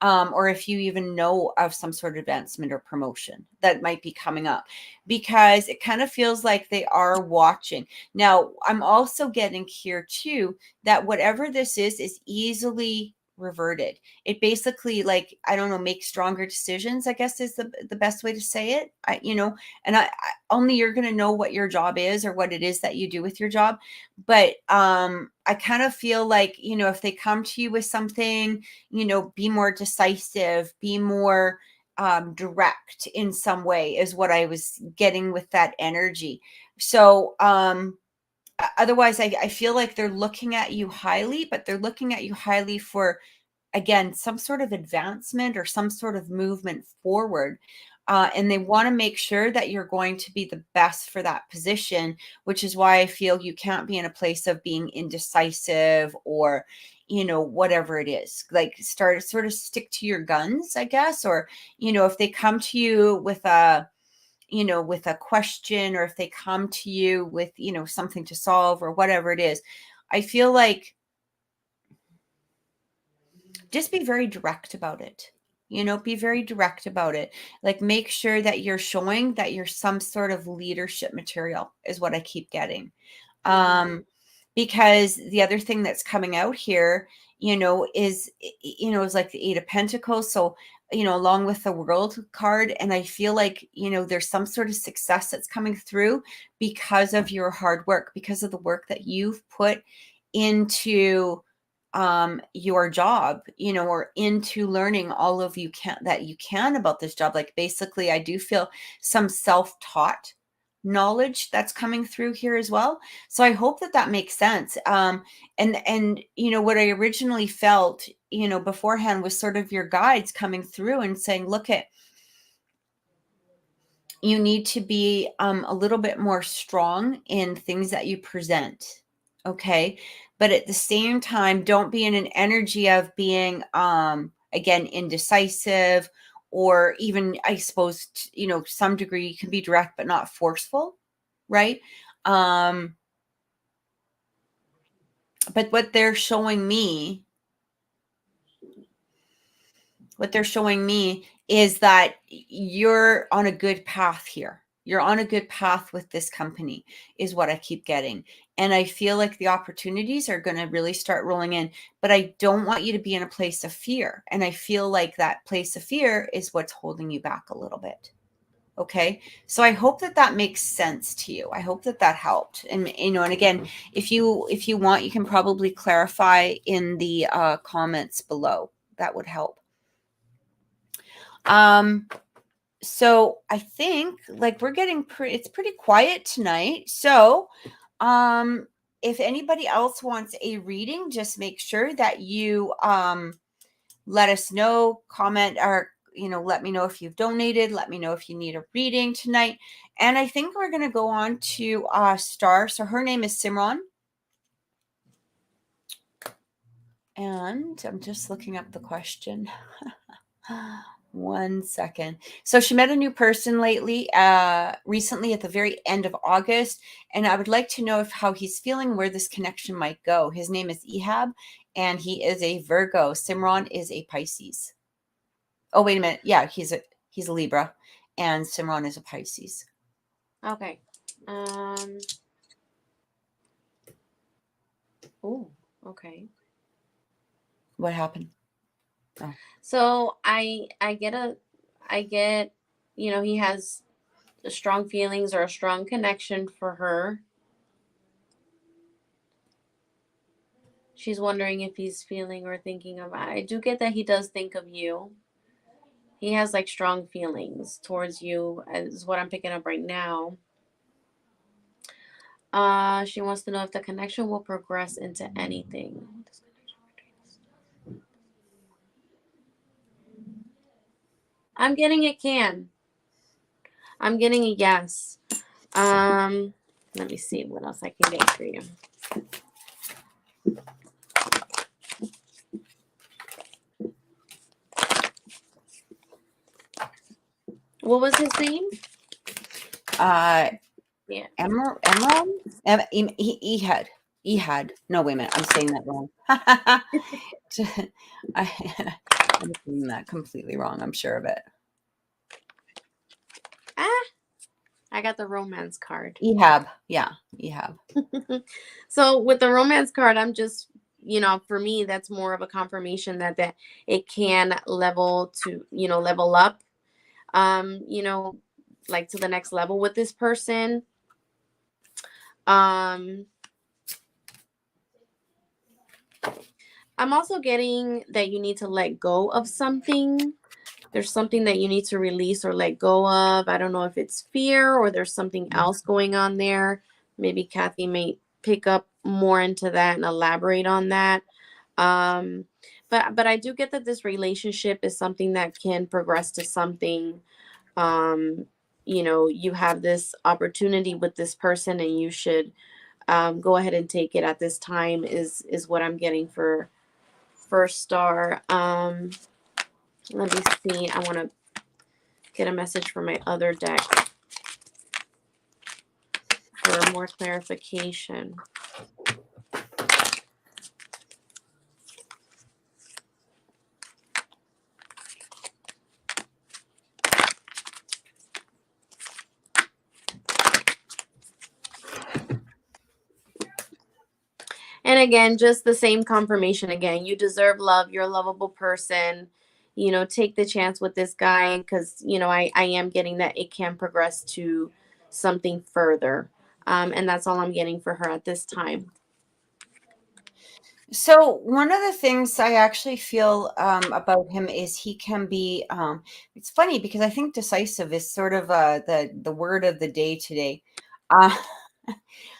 or if you even know of some sort of advancement or promotion that might be coming up, because it kind of feels like they are watching. Now, I'm also getting here too that whatever this is easily reverted. It basically, like, I don't know, make stronger decisions, I guess, is the best way to say it. And I only you're going to know what your job is, or what it is that you do with your job. But I kind of feel like, if they come to you with something, be more decisive, be more direct in some way, is what I was getting with that energy. So otherwise, I feel like they're looking at you highly, but they're looking at you highly for, again, some sort of advancement or some sort of movement forward. And they want to make sure that you're going to be the best for that position, which is why I feel you can't be in a place of being indecisive, or, whatever it is. Like, sort of stick to your guns, I guess. Or, if they come to you with a question, or if they come to you with, something to solve, or whatever it is, I feel like just be very direct about it. Be very direct about it. Like, make sure that you're showing that you're some sort of leadership material, is what I keep getting. Because the other thing that's coming out here, is like the Eight of Pentacles. So, along with the World card. And I feel like, there's some sort of success that's coming through because of your hard work, because of the work that you've put into your job, or into learning all of that you can about this job. Like, basically, I do feel some self-taught knowledge that's coming through here as well. So I hope that makes sense. And what I originally felt, beforehand, was sort of your guides coming through and saying, look, you need to be a little bit more strong in things that you present. Okay. But at the same time, don't be in an energy of being, again, indecisive, or even, I suppose, some degree you can be direct, but not forceful. Right. But what they're showing me is that you're on a good path here. You're on a good path with this company is what I keep getting. And I feel like the opportunities are going to really start rolling in, but I don't want you to be in a place of fear. And I feel like that place of fear is what's holding you back a little bit. Okay. So I hope that that makes sense to you. I hope that that helped. And, and again, if you want, you can probably clarify in the comments below. That would help. So I think like we're getting it's pretty quiet tonight. So, if anybody else wants a reading, just make sure that you, let us know, comment, or, let me know if you've donated, let me know if you need a reading tonight. And I think we're going to go on to, Star. So her name is Simran. And I'm just looking up the question. 1 second. So she met a new person recently at the very end of August. And I would like to know how he's feeling, where this connection might go. His name is Ehab and he is a Virgo. Simran is a Pisces. Oh, wait a minute. Yeah, he's a Libra and Simran is a Pisces. Okay. Oh, okay. What happened? Oh. So I get, he has strong feelings or a strong connection for her. She's wondering if he's feeling or thinking of. I do get that he does think of you. He has like strong feelings towards you, is what I'm picking up right now. She wants to know if the connection will progress into anything. I'm getting it can. I'm getting a yes. Let me see what else I can get for you. What was his name? Yeah. Ehad. No, wait a minute. I'm saying that wrong. I'm saying that completely wrong. I'm sure of it. I got the romance card. Ehab. Yeah, Ehab. So with the romance card, I'm just, for me, that's more of a confirmation that it can level up, like to the next level with this person. I'm also getting that you need to let go of something. There's something that you need to release or let go of. I don't know if it's fear or there's something else going on there. Maybe Kathy may pick up more into that and elaborate on that. But I do get that this relationship is something that can progress to something. You have this opportunity with this person and you should go ahead and take it at this time is what I'm getting for first star. Let me see. I want to get a message from my other deck for more clarification. And again, just the same confirmation again. You deserve love. You're a lovable person. Take the chance with this guy because, I am getting that it can progress to something further. And that's all I'm getting for her at this time. So one of the things I actually feel about him is he can be, it's funny because I think decisive is sort of the word of the day today.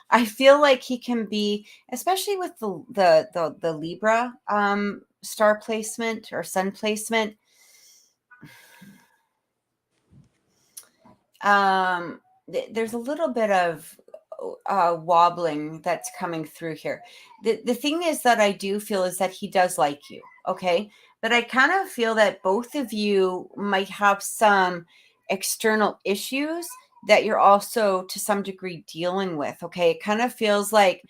I feel like he can be, especially with the Libra star placement or sun placement. There's a little bit of wobbling that's coming through here. The thing is that I do feel is that he does like you, okay? But I kind of feel that both of you might have some external issues that you're also to some degree dealing with, okay? It kind of feels like,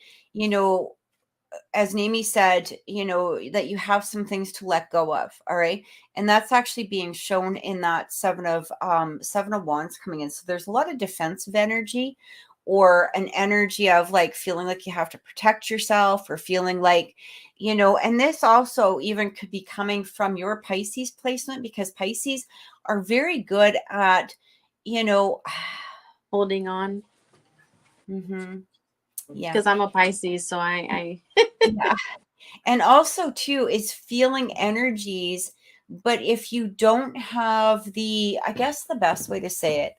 as Nami said, you know, that you have some things to let go of. All right. And that's actually being shown in that seven of wands coming in. So there's a lot of defensive energy, or an energy of like feeling like you have to protect yourself, or feeling like, you know, and this also even could be coming from your Pisces placement, because Pisces are very good at, you know, Holding on. Yeah. Because I'm a Pisces, so I Yeah. And also too is feeling energies, but if you don't have the, I guess the best way to say it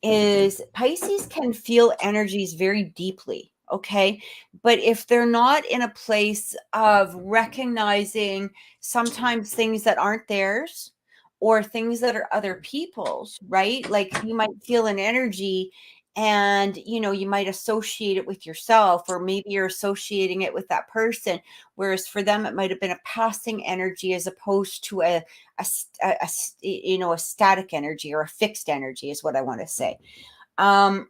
is Pisces can feel energies very deeply, okay? But if they're not in a place of recognizing sometimes things that aren't theirs, or things that are other people's, right? Like you might feel an energy and, you know, you might associate it with yourself, or maybe you're associating it with that person, whereas for them it might have been a passing energy as opposed to you know, a static energy, or a fixed energy is what I want to say. And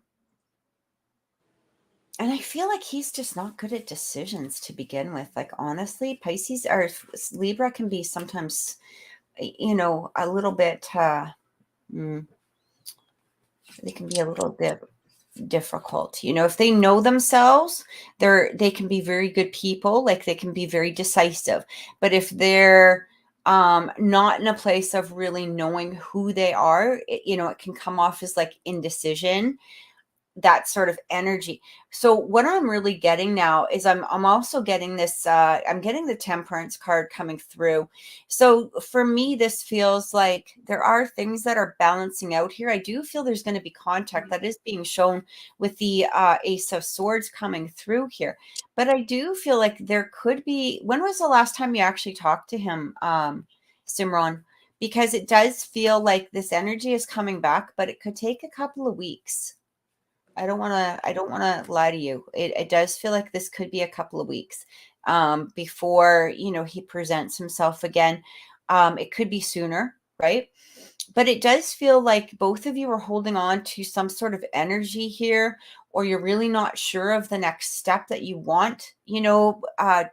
I feel like he's just not good at decisions to begin with. Like, honestly, Pisces or Libra can be sometimes, you know, a little bit, they can be a little bit difficult. You know, if they know themselves, they can be very good people. Like, they can be very decisive. But if they're not in a place of really knowing who they are, you know, it can come off as like indecision, that sort of energy. So what I'm really getting now is I'm also getting this I'm getting the Temperance card coming through. So for me, this feels like there are things that are balancing out here. I do feel there's going to be contact that is being shown with the Ace of Swords coming through here. But I do feel like there could be, when was the last time you actually talked to him, Simran? Because it does feel like this energy is coming back, but it could take a couple of weeks. I don't want to lie to you. It does feel like this could be a couple of weeks before, you know, he presents himself again. It could be sooner, right? But it does feel like both of you are holding on to some sort of energy here, or you're really not sure of the next step that you want, you know,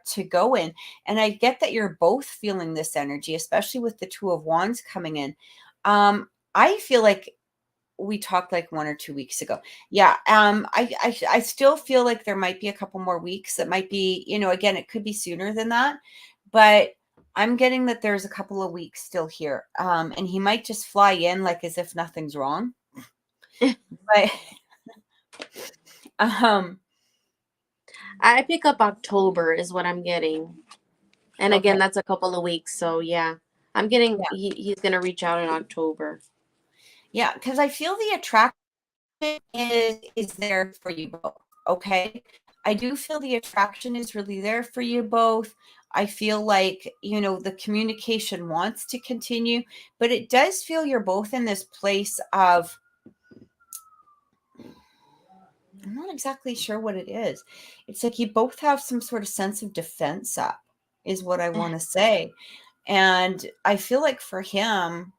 to go in. And I get that you're both feeling this energy, especially with the Two of Wands coming in. I feel like we talked like 1 or 2 weeks ago. Yeah. I still feel like there might be a couple more weeks. That might be, you know, again, it could be sooner than that, but I'm getting that there's a couple of weeks still here. And he might just fly in like as if nothing's wrong. But um I pick up October is what I'm getting. And okay. again, that's a couple of weeks. So yeah, I'm getting, Yeah. he's going to reach out in October. Yeah, because I feel the attraction is there for you both. Okay. I do feel the attraction is really there for you both. I feel like, you know, the communication wants to continue, but it does feel you're both in this place of, I'm not exactly sure what it is. It's like you both have some sort of sense of defense up, is what I want to say. And I feel like for him,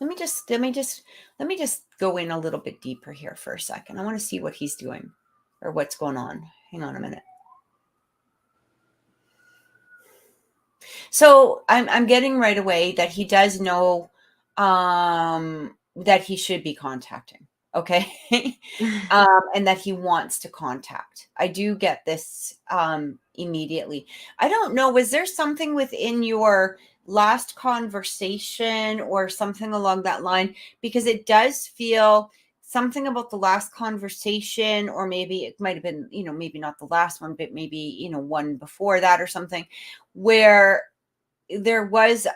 let me just go in a little bit deeper here for a second. I want to see what he's doing or what's going on. Hang on a minute. So I'm getting right away that he does know that he should be contacting. Okay. And that he wants to contact. I do get this immediately. I don't know. Was there something within your last conversation or something along that line? Because it does feel something about the last conversation, or maybe it might have been, you know, maybe not the last one, but maybe, you know, one before that or something, where there was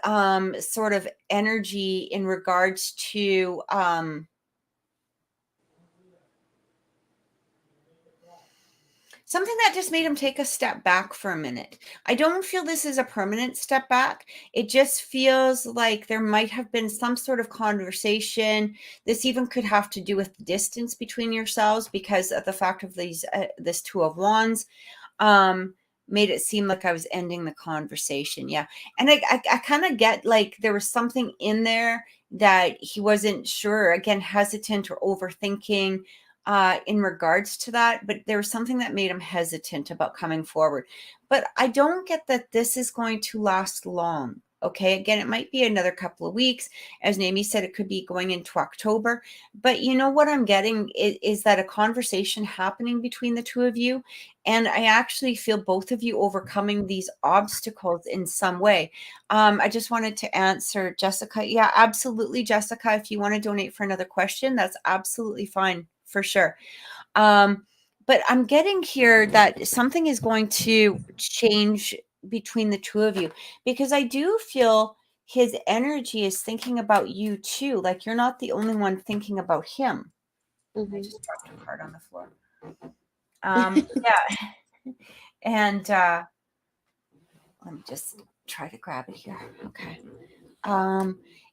sort of energy in regards to something that just made him take a step back for a minute. I don't feel this is a permanent step back. It just feels like there might have been some sort of conversation. This even could have to do with the distance between yourselves, because of the fact of this Two of Wands made it seem like I was ending the conversation. Yeah. And I kind of get like there was something in there that he wasn't sure, again, hesitant or overthinking. in regards to that, but there was something that made him hesitant about coming forward. But I don't get that this is going to last long. Okay, again, it might be another couple of weeks. As Naomi said, it could be going into October. But you know what I'm getting is that a conversation happening between the two of you. And I actually feel both of you overcoming these obstacles in some way. I just wanted to answer Jessica. Yeah, absolutely, Jessica. If you want to donate for another question, that's absolutely fine for sure. But I'm getting here that something is going to change between the two of you, because I do feel his energy is thinking about you too. Like you're not the only one thinking about him. I just dropped a card on the floor. Yeah. And let me just try to grab it here. Okay.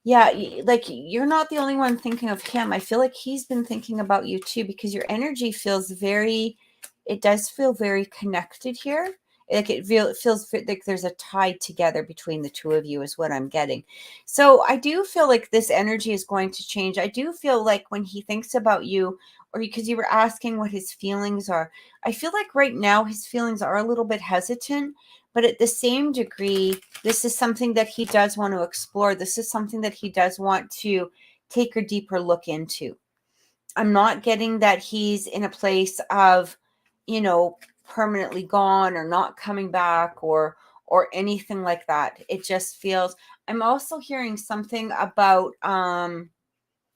Yeah, like you're not the only one thinking of him. I feel like he's been thinking about you too, because your energy feels it does feel very connected here. Like it feels like there's a tie together between the two of you is what I'm getting. So I do feel like this energy is going to change. I do feel like when he thinks about you, or because you were asking what his feelings are, I feel like right now his feelings are a little bit hesitant, but at the same degree, this is something that he does want to explore. This is something that he does want to take a deeper look into. I'm not getting that he's in a place of, permanently gone or not coming back or anything like that. It just feels, I'm also hearing something about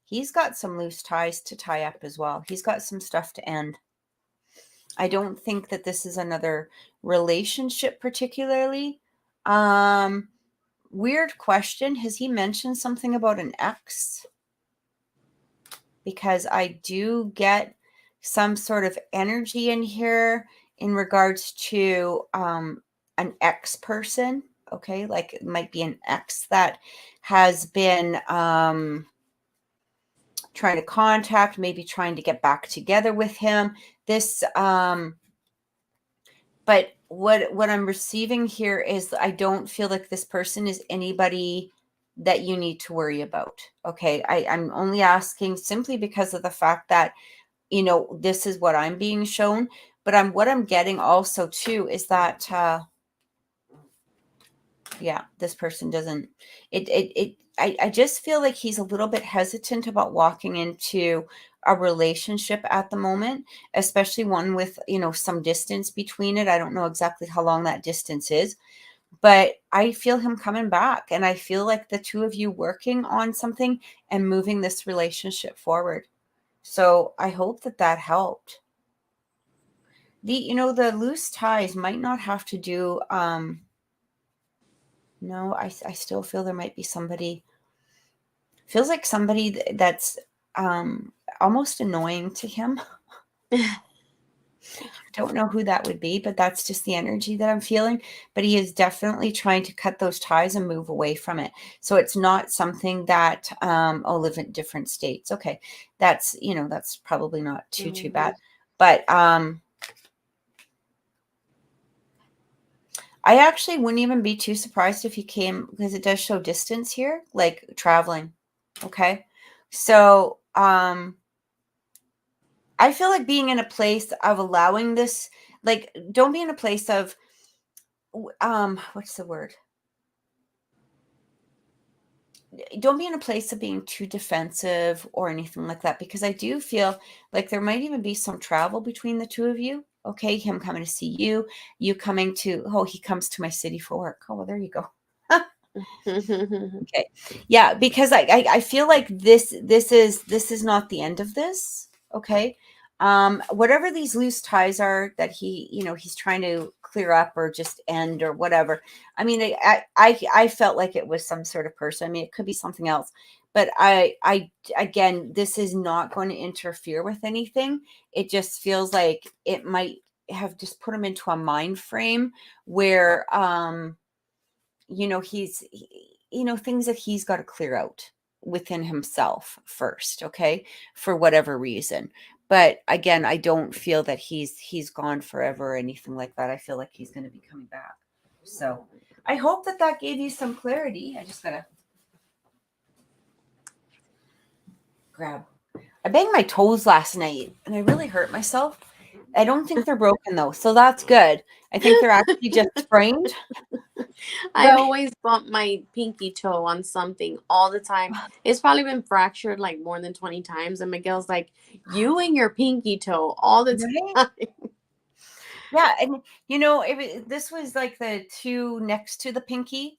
he's got some loose ties to tie up as well. He's got some stuff to end. I don't think that this is another relationship particularly. Weird question. Has he mentioned something about an ex? Because I do get some sort of energy in here in regards to an ex person. Okay, like it might be an ex that has been trying to contact, maybe trying to get back together with him. This but what I'm receiving here is I don't feel like this person is anybody that you need to worry about. Okay. I'm only asking simply because of the fact that, this is what I'm being shown. But what I'm getting also too is that yeah, this person doesn't I just feel like he's a little bit hesitant about walking into a relationship at the moment, especially one with, some distance between it. I don't know exactly how long that distance is, but I feel him coming back, and I feel like the two of you working on something and moving this relationship forward. So I hope that helped. The loose ties might not have to do no, I still feel there might be somebody, feels like somebody that's almost annoying to him. Don't know who that would be, but that's just the energy that I'm feeling. But he is definitely trying to cut those ties and move away from it. So it's not something that live in different states. Okay. That's probably not too bad. But I actually wouldn't even be too surprised if he came, because it does show distance here, like traveling. Okay. So I feel like being in a place of allowing this, like, don't be in a place of what's the word? Don't be in a place of being too defensive or anything like that, because I do feel like there might even be some travel between the two of you. Okay, him coming to see you, you coming to, he comes to my city for work. Oh, well, there you go. Okay. Yeah, because I feel like this is not the end of this. Okay. Whatever these loose ties are that he's trying to clear up or just end or whatever. I mean, I felt like it was some sort of person. I mean, it could be something else, but I again, this is not going to interfere with anything. It just feels like it might have just put him into a mind frame where he's things that he's got to clear out within himself first, okay, for whatever reason. But again, I don't feel that he's gone forever or anything like that. I feel like he's going to be coming back. So I hope that gave you some clarity. I just gotta grab I banged my toes last night and I really hurt myself. I don't think they're broken though, so that's good. I think they're actually just sprained. I But always bump my pinky toe on something all the time. It's probably been fractured like more than 20 times. And Miguel's like, you and your pinky toe all the right? time. Yeah, and this was like the two next to the pinky,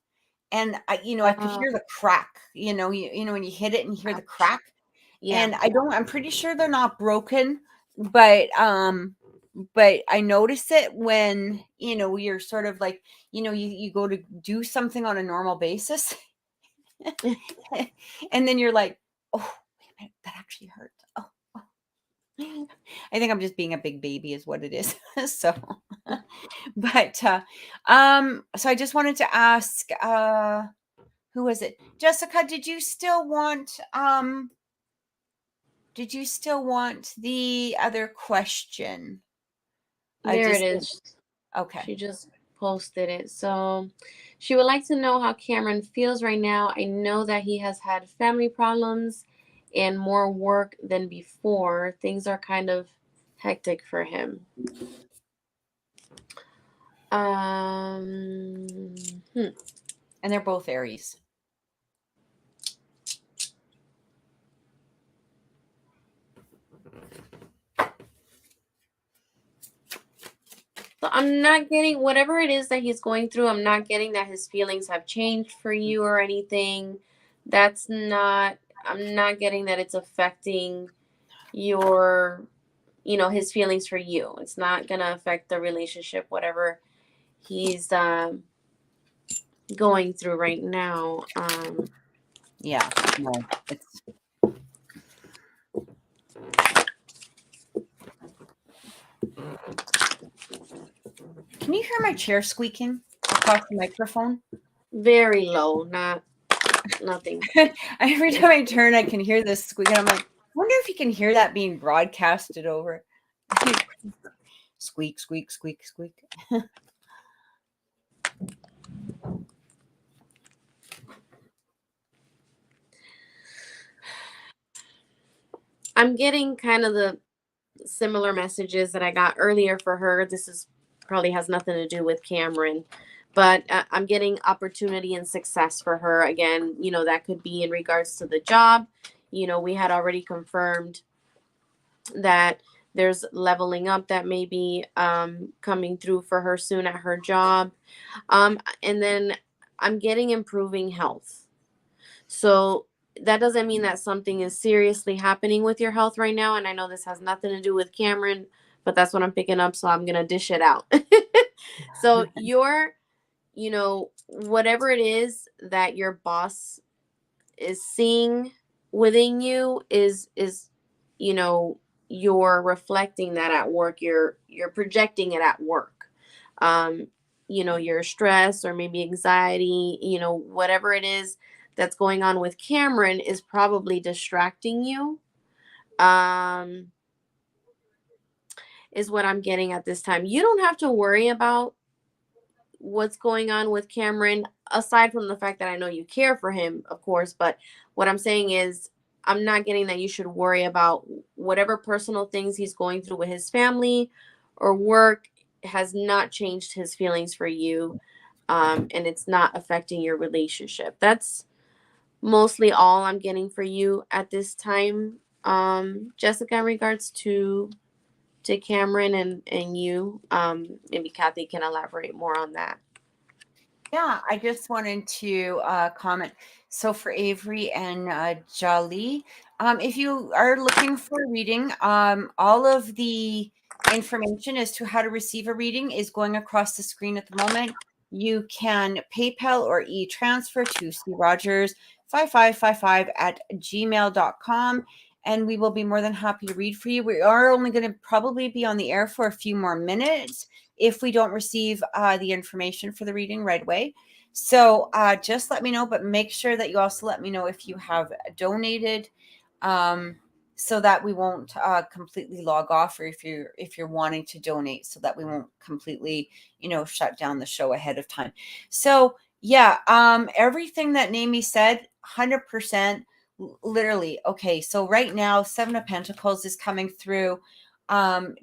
and I could Uh, hear the crack. When you hit it and you hear the ouch. crack, Yeah. and I'm pretty sure they're not broken, but I notice it when you're sort of like you go to do something on a normal basis, and then you're like, oh, wait a minute, that actually hurt. Oh. I think I'm just being a big baby is what it is. So, but so I just wanted to ask, who was it? Jessica, did you still want the other question? I There it just is. Okay. She just posted it. So she would like to know how Cameron feels right now. I know that he has had family problems and more work than before. Things are kind of hectic for him. Um, hmm. And they're both Aries. So I'm not getting whatever it is that he's going through. I'm not getting that his feelings have changed for you or anything. I'm not getting that it's affecting your, his feelings for you. It's not going to affect the relationship, whatever he's going through right now. Yeah. No, it's Can you hear my chair squeaking across the microphone? Very low, nothing. Every time I turn, I can hear this squeak, and I'm like, wonder if you can hear that being broadcasted over. Squeak, squeak, squeak, squeak. I'm getting kind of the similar messages that I got earlier for her. This is probably has nothing to do with Cameron, but I'm getting opportunity and success for her again. That could be in regards to the job. We had already confirmed that there's leveling up that may be coming through for her soon at her job. And then I'm getting improving health. So that doesn't mean that something is seriously happening with your health right now. And I know this has nothing to do with Cameron, but that's what I'm picking up. So I'm going to dish it out. So whatever it is that your boss is seeing within you is, you're reflecting that at work. You're projecting it at work. Your stress or maybe anxiety, whatever it is that's going on with Cameron is probably distracting you. Is what I'm getting at this time. You don't have to worry about what's going on with Cameron, aside from the fact that I know you care for him, of course. But what I'm saying is, I'm not getting that you should worry about whatever personal things he's going through with his family or work has not changed his feelings for you. And it's not affecting your relationship. That's mostly all I'm getting for you at this time. Jessica, in regards to Cameron and you, maybe Kathy can elaborate more on that. Yeah, I just wanted to comment. So for Avery and Jolly, if you are looking for a reading, all of the information as to how to receive a reading is going across the screen at the moment. You can PayPal or e-transfer to crogers5555@gmail.com, and we will be more than happy to read for you. We are only going to probably be on the air for a few more minutes if we don't receive the information for the reading right away. So just let me know, but make sure that you also let me know if you have donated, so that we won't completely log off, or if you're wanting to donate, so that we won't completely shut down the show ahead of time. So yeah, everything that Naomi said, 100%. Literally. Okay, so right now, Seven of Pentacles is coming through.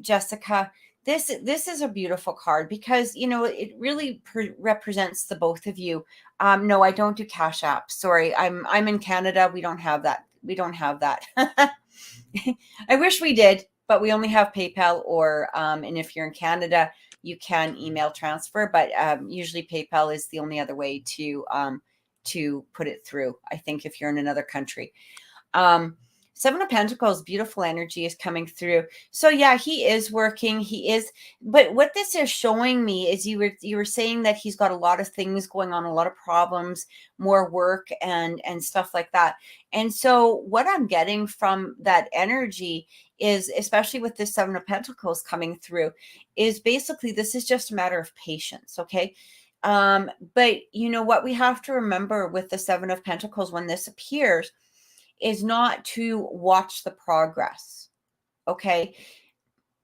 Jessica, this is a beautiful card because it really represents the both of you. No, I don't do Cash App. Sorry, I'm in Canada. We don't have that. We don't have that. I wish we did, but we only have PayPal and if you're in Canada, you can email transfer, but usually PayPal is the only other way to put it through. I think if you're in another country. Um, Seven of Pentacles, beautiful energy is coming through. So yeah, he is working. He is, but what this is showing me is you were saying that he's got a lot of things going on, a lot of problems, more work and stuff like that. And so what I'm getting from that energy is, especially with this Seven of Pentacles coming through, is basically this is just a matter of patience. Okay. But what we have to remember with the Seven of Pentacles when this appears is not to watch the progress. Okay.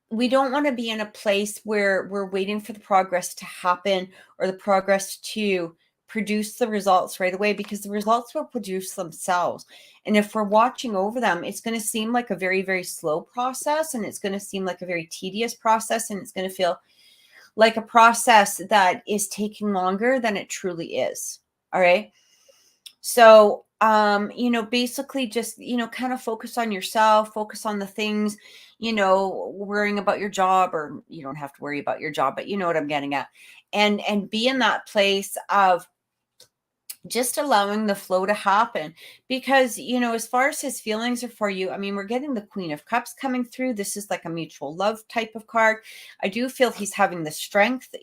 We don't want to be in a place where we're waiting for the progress to happen or the progress to produce the results right away, because the results will produce themselves. And if we're watching over them, it's going to seem like a very, very slow process, and it's going to seem like a very tedious process, and it's going to feel like a process that is taking longer than it truly is. All right. So, basically just, kind of focus on yourself, focus on the things, worrying about your job, or you don't have to worry about your job, but you know what I'm getting at. And be in that place of just allowing the flow to happen, because as far as his feelings are for you, I mean, we're getting the Queen of Cups coming through. This is like a mutual love type of card. I do feel he's having the strength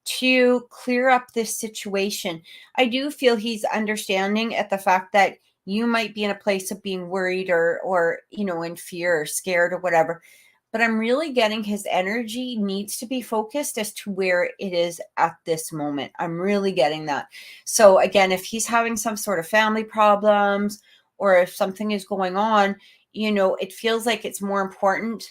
to clear up this situation. I do feel he's understanding at the fact that you might be in a place of being worried or in fear or scared or whatever, but I'm really getting his energy needs to be focused as to where it is at this moment. I'm really getting that. So again, if he's having some sort of family problems, or if something is going on, it feels like it's more important.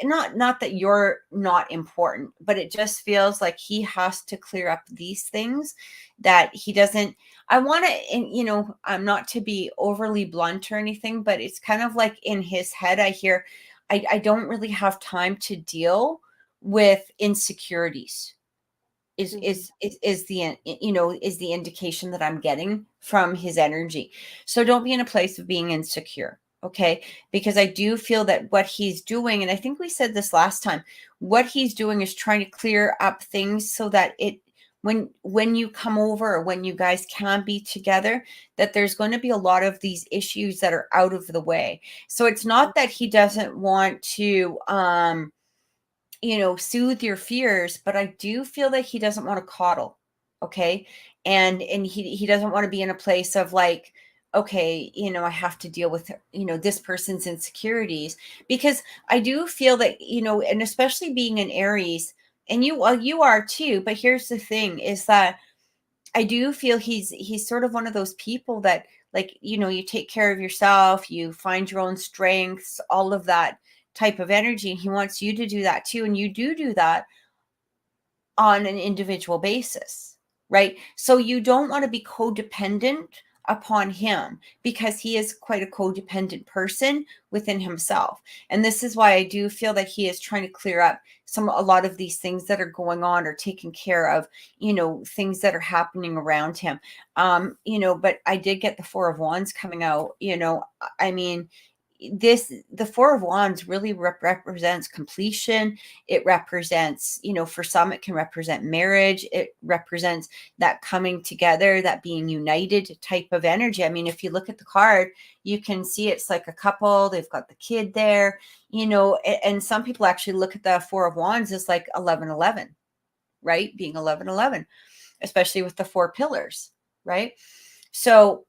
Not that you're not important, but it just feels like he has to clear up these things that he doesn't. I want to, I'm not to be overly blunt or anything, but it's kind of like in his head, I hear, I don't really have time to deal with insecurities is the is the indication that I'm getting from his energy. So don't be in a place of being insecure. Okay. Because I do feel that what he's doing, and I think we said this last time, what he's doing is trying to clear up things so that when you come over, or when you guys can be together, that there's going to be a lot of these issues that are out of the way. So it's not that he doesn't want to soothe your fears, but I do feel that he doesn't want to coddle. Okay. And he doesn't want to be in a place of like, okay, I have to deal with, this person's insecurities, because I do feel that, and especially being an Aries, and you are too, but here's the thing is that I do feel he's sort of one of those people that, like, you take care of yourself, you find your own strengths, all of that type of energy. And he wants you to do that too. And you do that on an individual basis, right? So you don't want to be codependent upon him, because he is quite a codependent person within himself. And this is why I do feel that he is trying to clear up a lot of these things that are going on, or taking care of, things that are happening around him. But I did get the Four of Wands coming out. I mean, the Four of Wands really represents completion. It represents, for some, it can represent marriage. It represents that coming together, that being united type of energy. I mean, if you look at the card, you can see it's like a couple, they've got the kid there, and some people actually look at the Four of Wands as like 11-11, right? Being 11-11, especially with the four pillars, right? So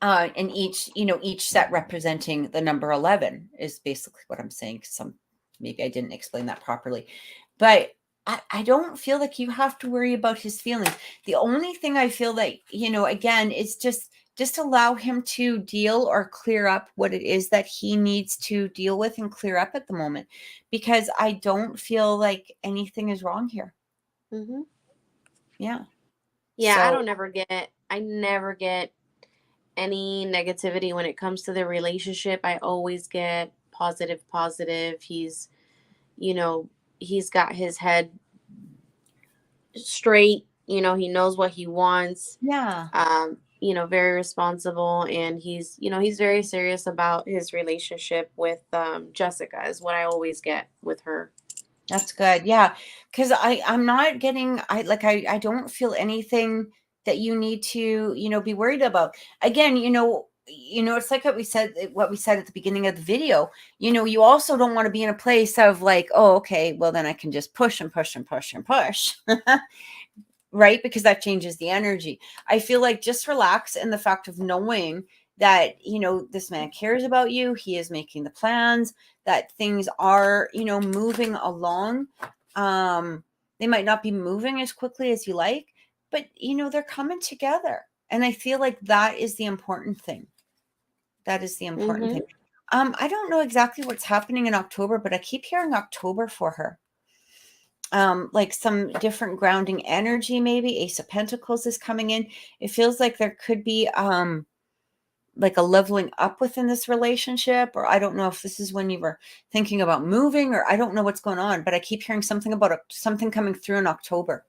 and each set representing the number 11 is basically what I'm saying. Maybe I didn't explain that properly, but I don't feel like you have to worry about his feelings. The only thing I feel like, again, is just allow him to deal or clear up what it is that he needs to deal with and clear up at the moment, because I don't feel like anything is wrong here. Mm-hmm. Yeah. Yeah, So I never get any negativity when it comes to the relationship. I always get positive, positive. He's, you know, he's got his head straight. You know, he knows what he wants. Yeah. You know, very responsible, and he's, you know, he's very serious about his relationship with Jessica, is what I always get with her. That's good. Yeah. Cause I'm not getting, I don't feel anything that you need to, be worried about. Again, it's like what we said at the beginning of the video. You also don't want to be in a place of like, oh, okay, well then I can just push and push and push and push. Right? Because that changes the energy. I feel like just relax in the fact of knowing that, this man cares about you. He is making the plans, that things are, moving along. They might not be moving as quickly as you like, but, they're coming together. And I feel like that is the important thing. That is the important thing. I don't know exactly what's happening in October, but I keep hearing October for her. Like some different grounding energy, maybe Ace of Pentacles is coming in. It feels like there could be like a leveling up within this relationship, or I don't know if this is when you were thinking about moving, or I don't know what's going on, but I keep hearing something about something coming through in October.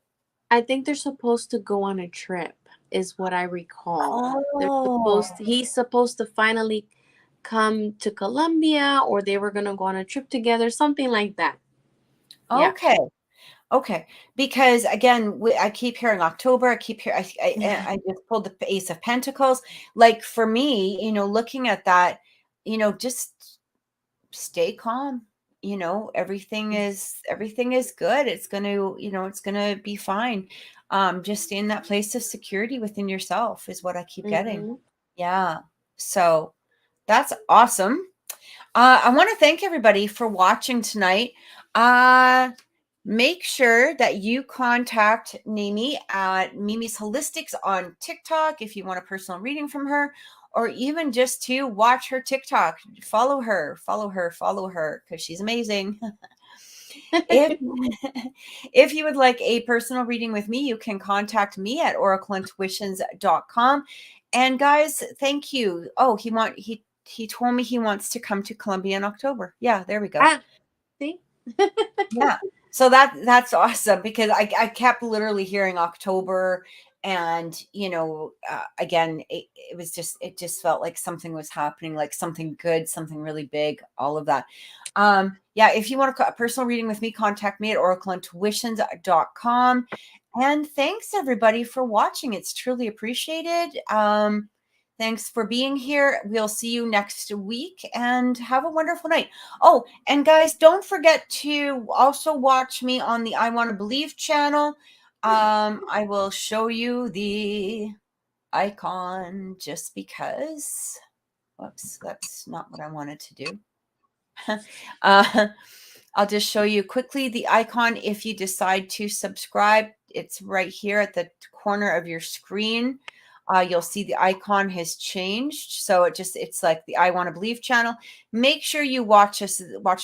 I think they're supposed to go on a trip, is what I recall. Oh, He's supposed to finally come to Colombia, or they were gonna go on a trip together, something like that. Yeah. okay. Okay, because again, I keep hearing October. I keep hearing. I just pulled the Ace of Pentacles. Like for me, looking at that, just stay calm. Everything is good. It's gonna be fine. Just stay in that place of security within yourself is what I keep getting. Mm-hmm. Yeah. So that's awesome. I want to thank everybody for watching tonight. Make sure that you contact Mimi at Mimi's Holistics on TikTok if you want a personal reading from her, or even just to watch her TikTok. Follow her, because she's amazing. If if you would like a personal reading with me, you can contact me at oracleintuitions.com. And guys, thank you. Oh, he told me he wants to come to Colombia in October. Yeah, there we go. See? Yeah. So that's awesome, because I kept literally hearing October, and again, it just felt like something was happening, like something good, something really big, all of that. Yeah, if you want a personal reading with me, contact me at oracleintuitions.com. And thanks everybody for watching. It's truly appreciated. Thanks for being here. We'll see you next week, and have a wonderful night. Oh, and guys, don't forget to also watch me on the I Want to Believe channel. I will show you the icon just because. Whoops, that's not what I wanted to do. I'll just show you quickly the icon. If you decide to subscribe, it's right here at the corner of your screen. You'll see the icon has changed. So it's like the I Want to Believe channel. Make sure you watch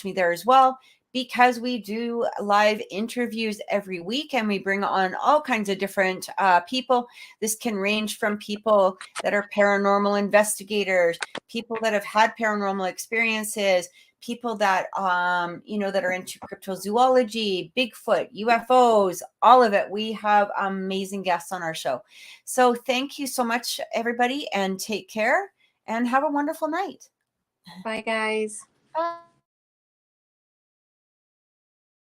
me there as well, because we do live interviews every week, and we bring on all kinds of different people. This can range from people that are paranormal investigators, people that have had paranormal experiences, people that that are into cryptozoology, Bigfoot, UFOs, all of it. We have amazing guests on our show. So thank you so much, everybody, and take care, and have a wonderful night. Bye, guys. Bye.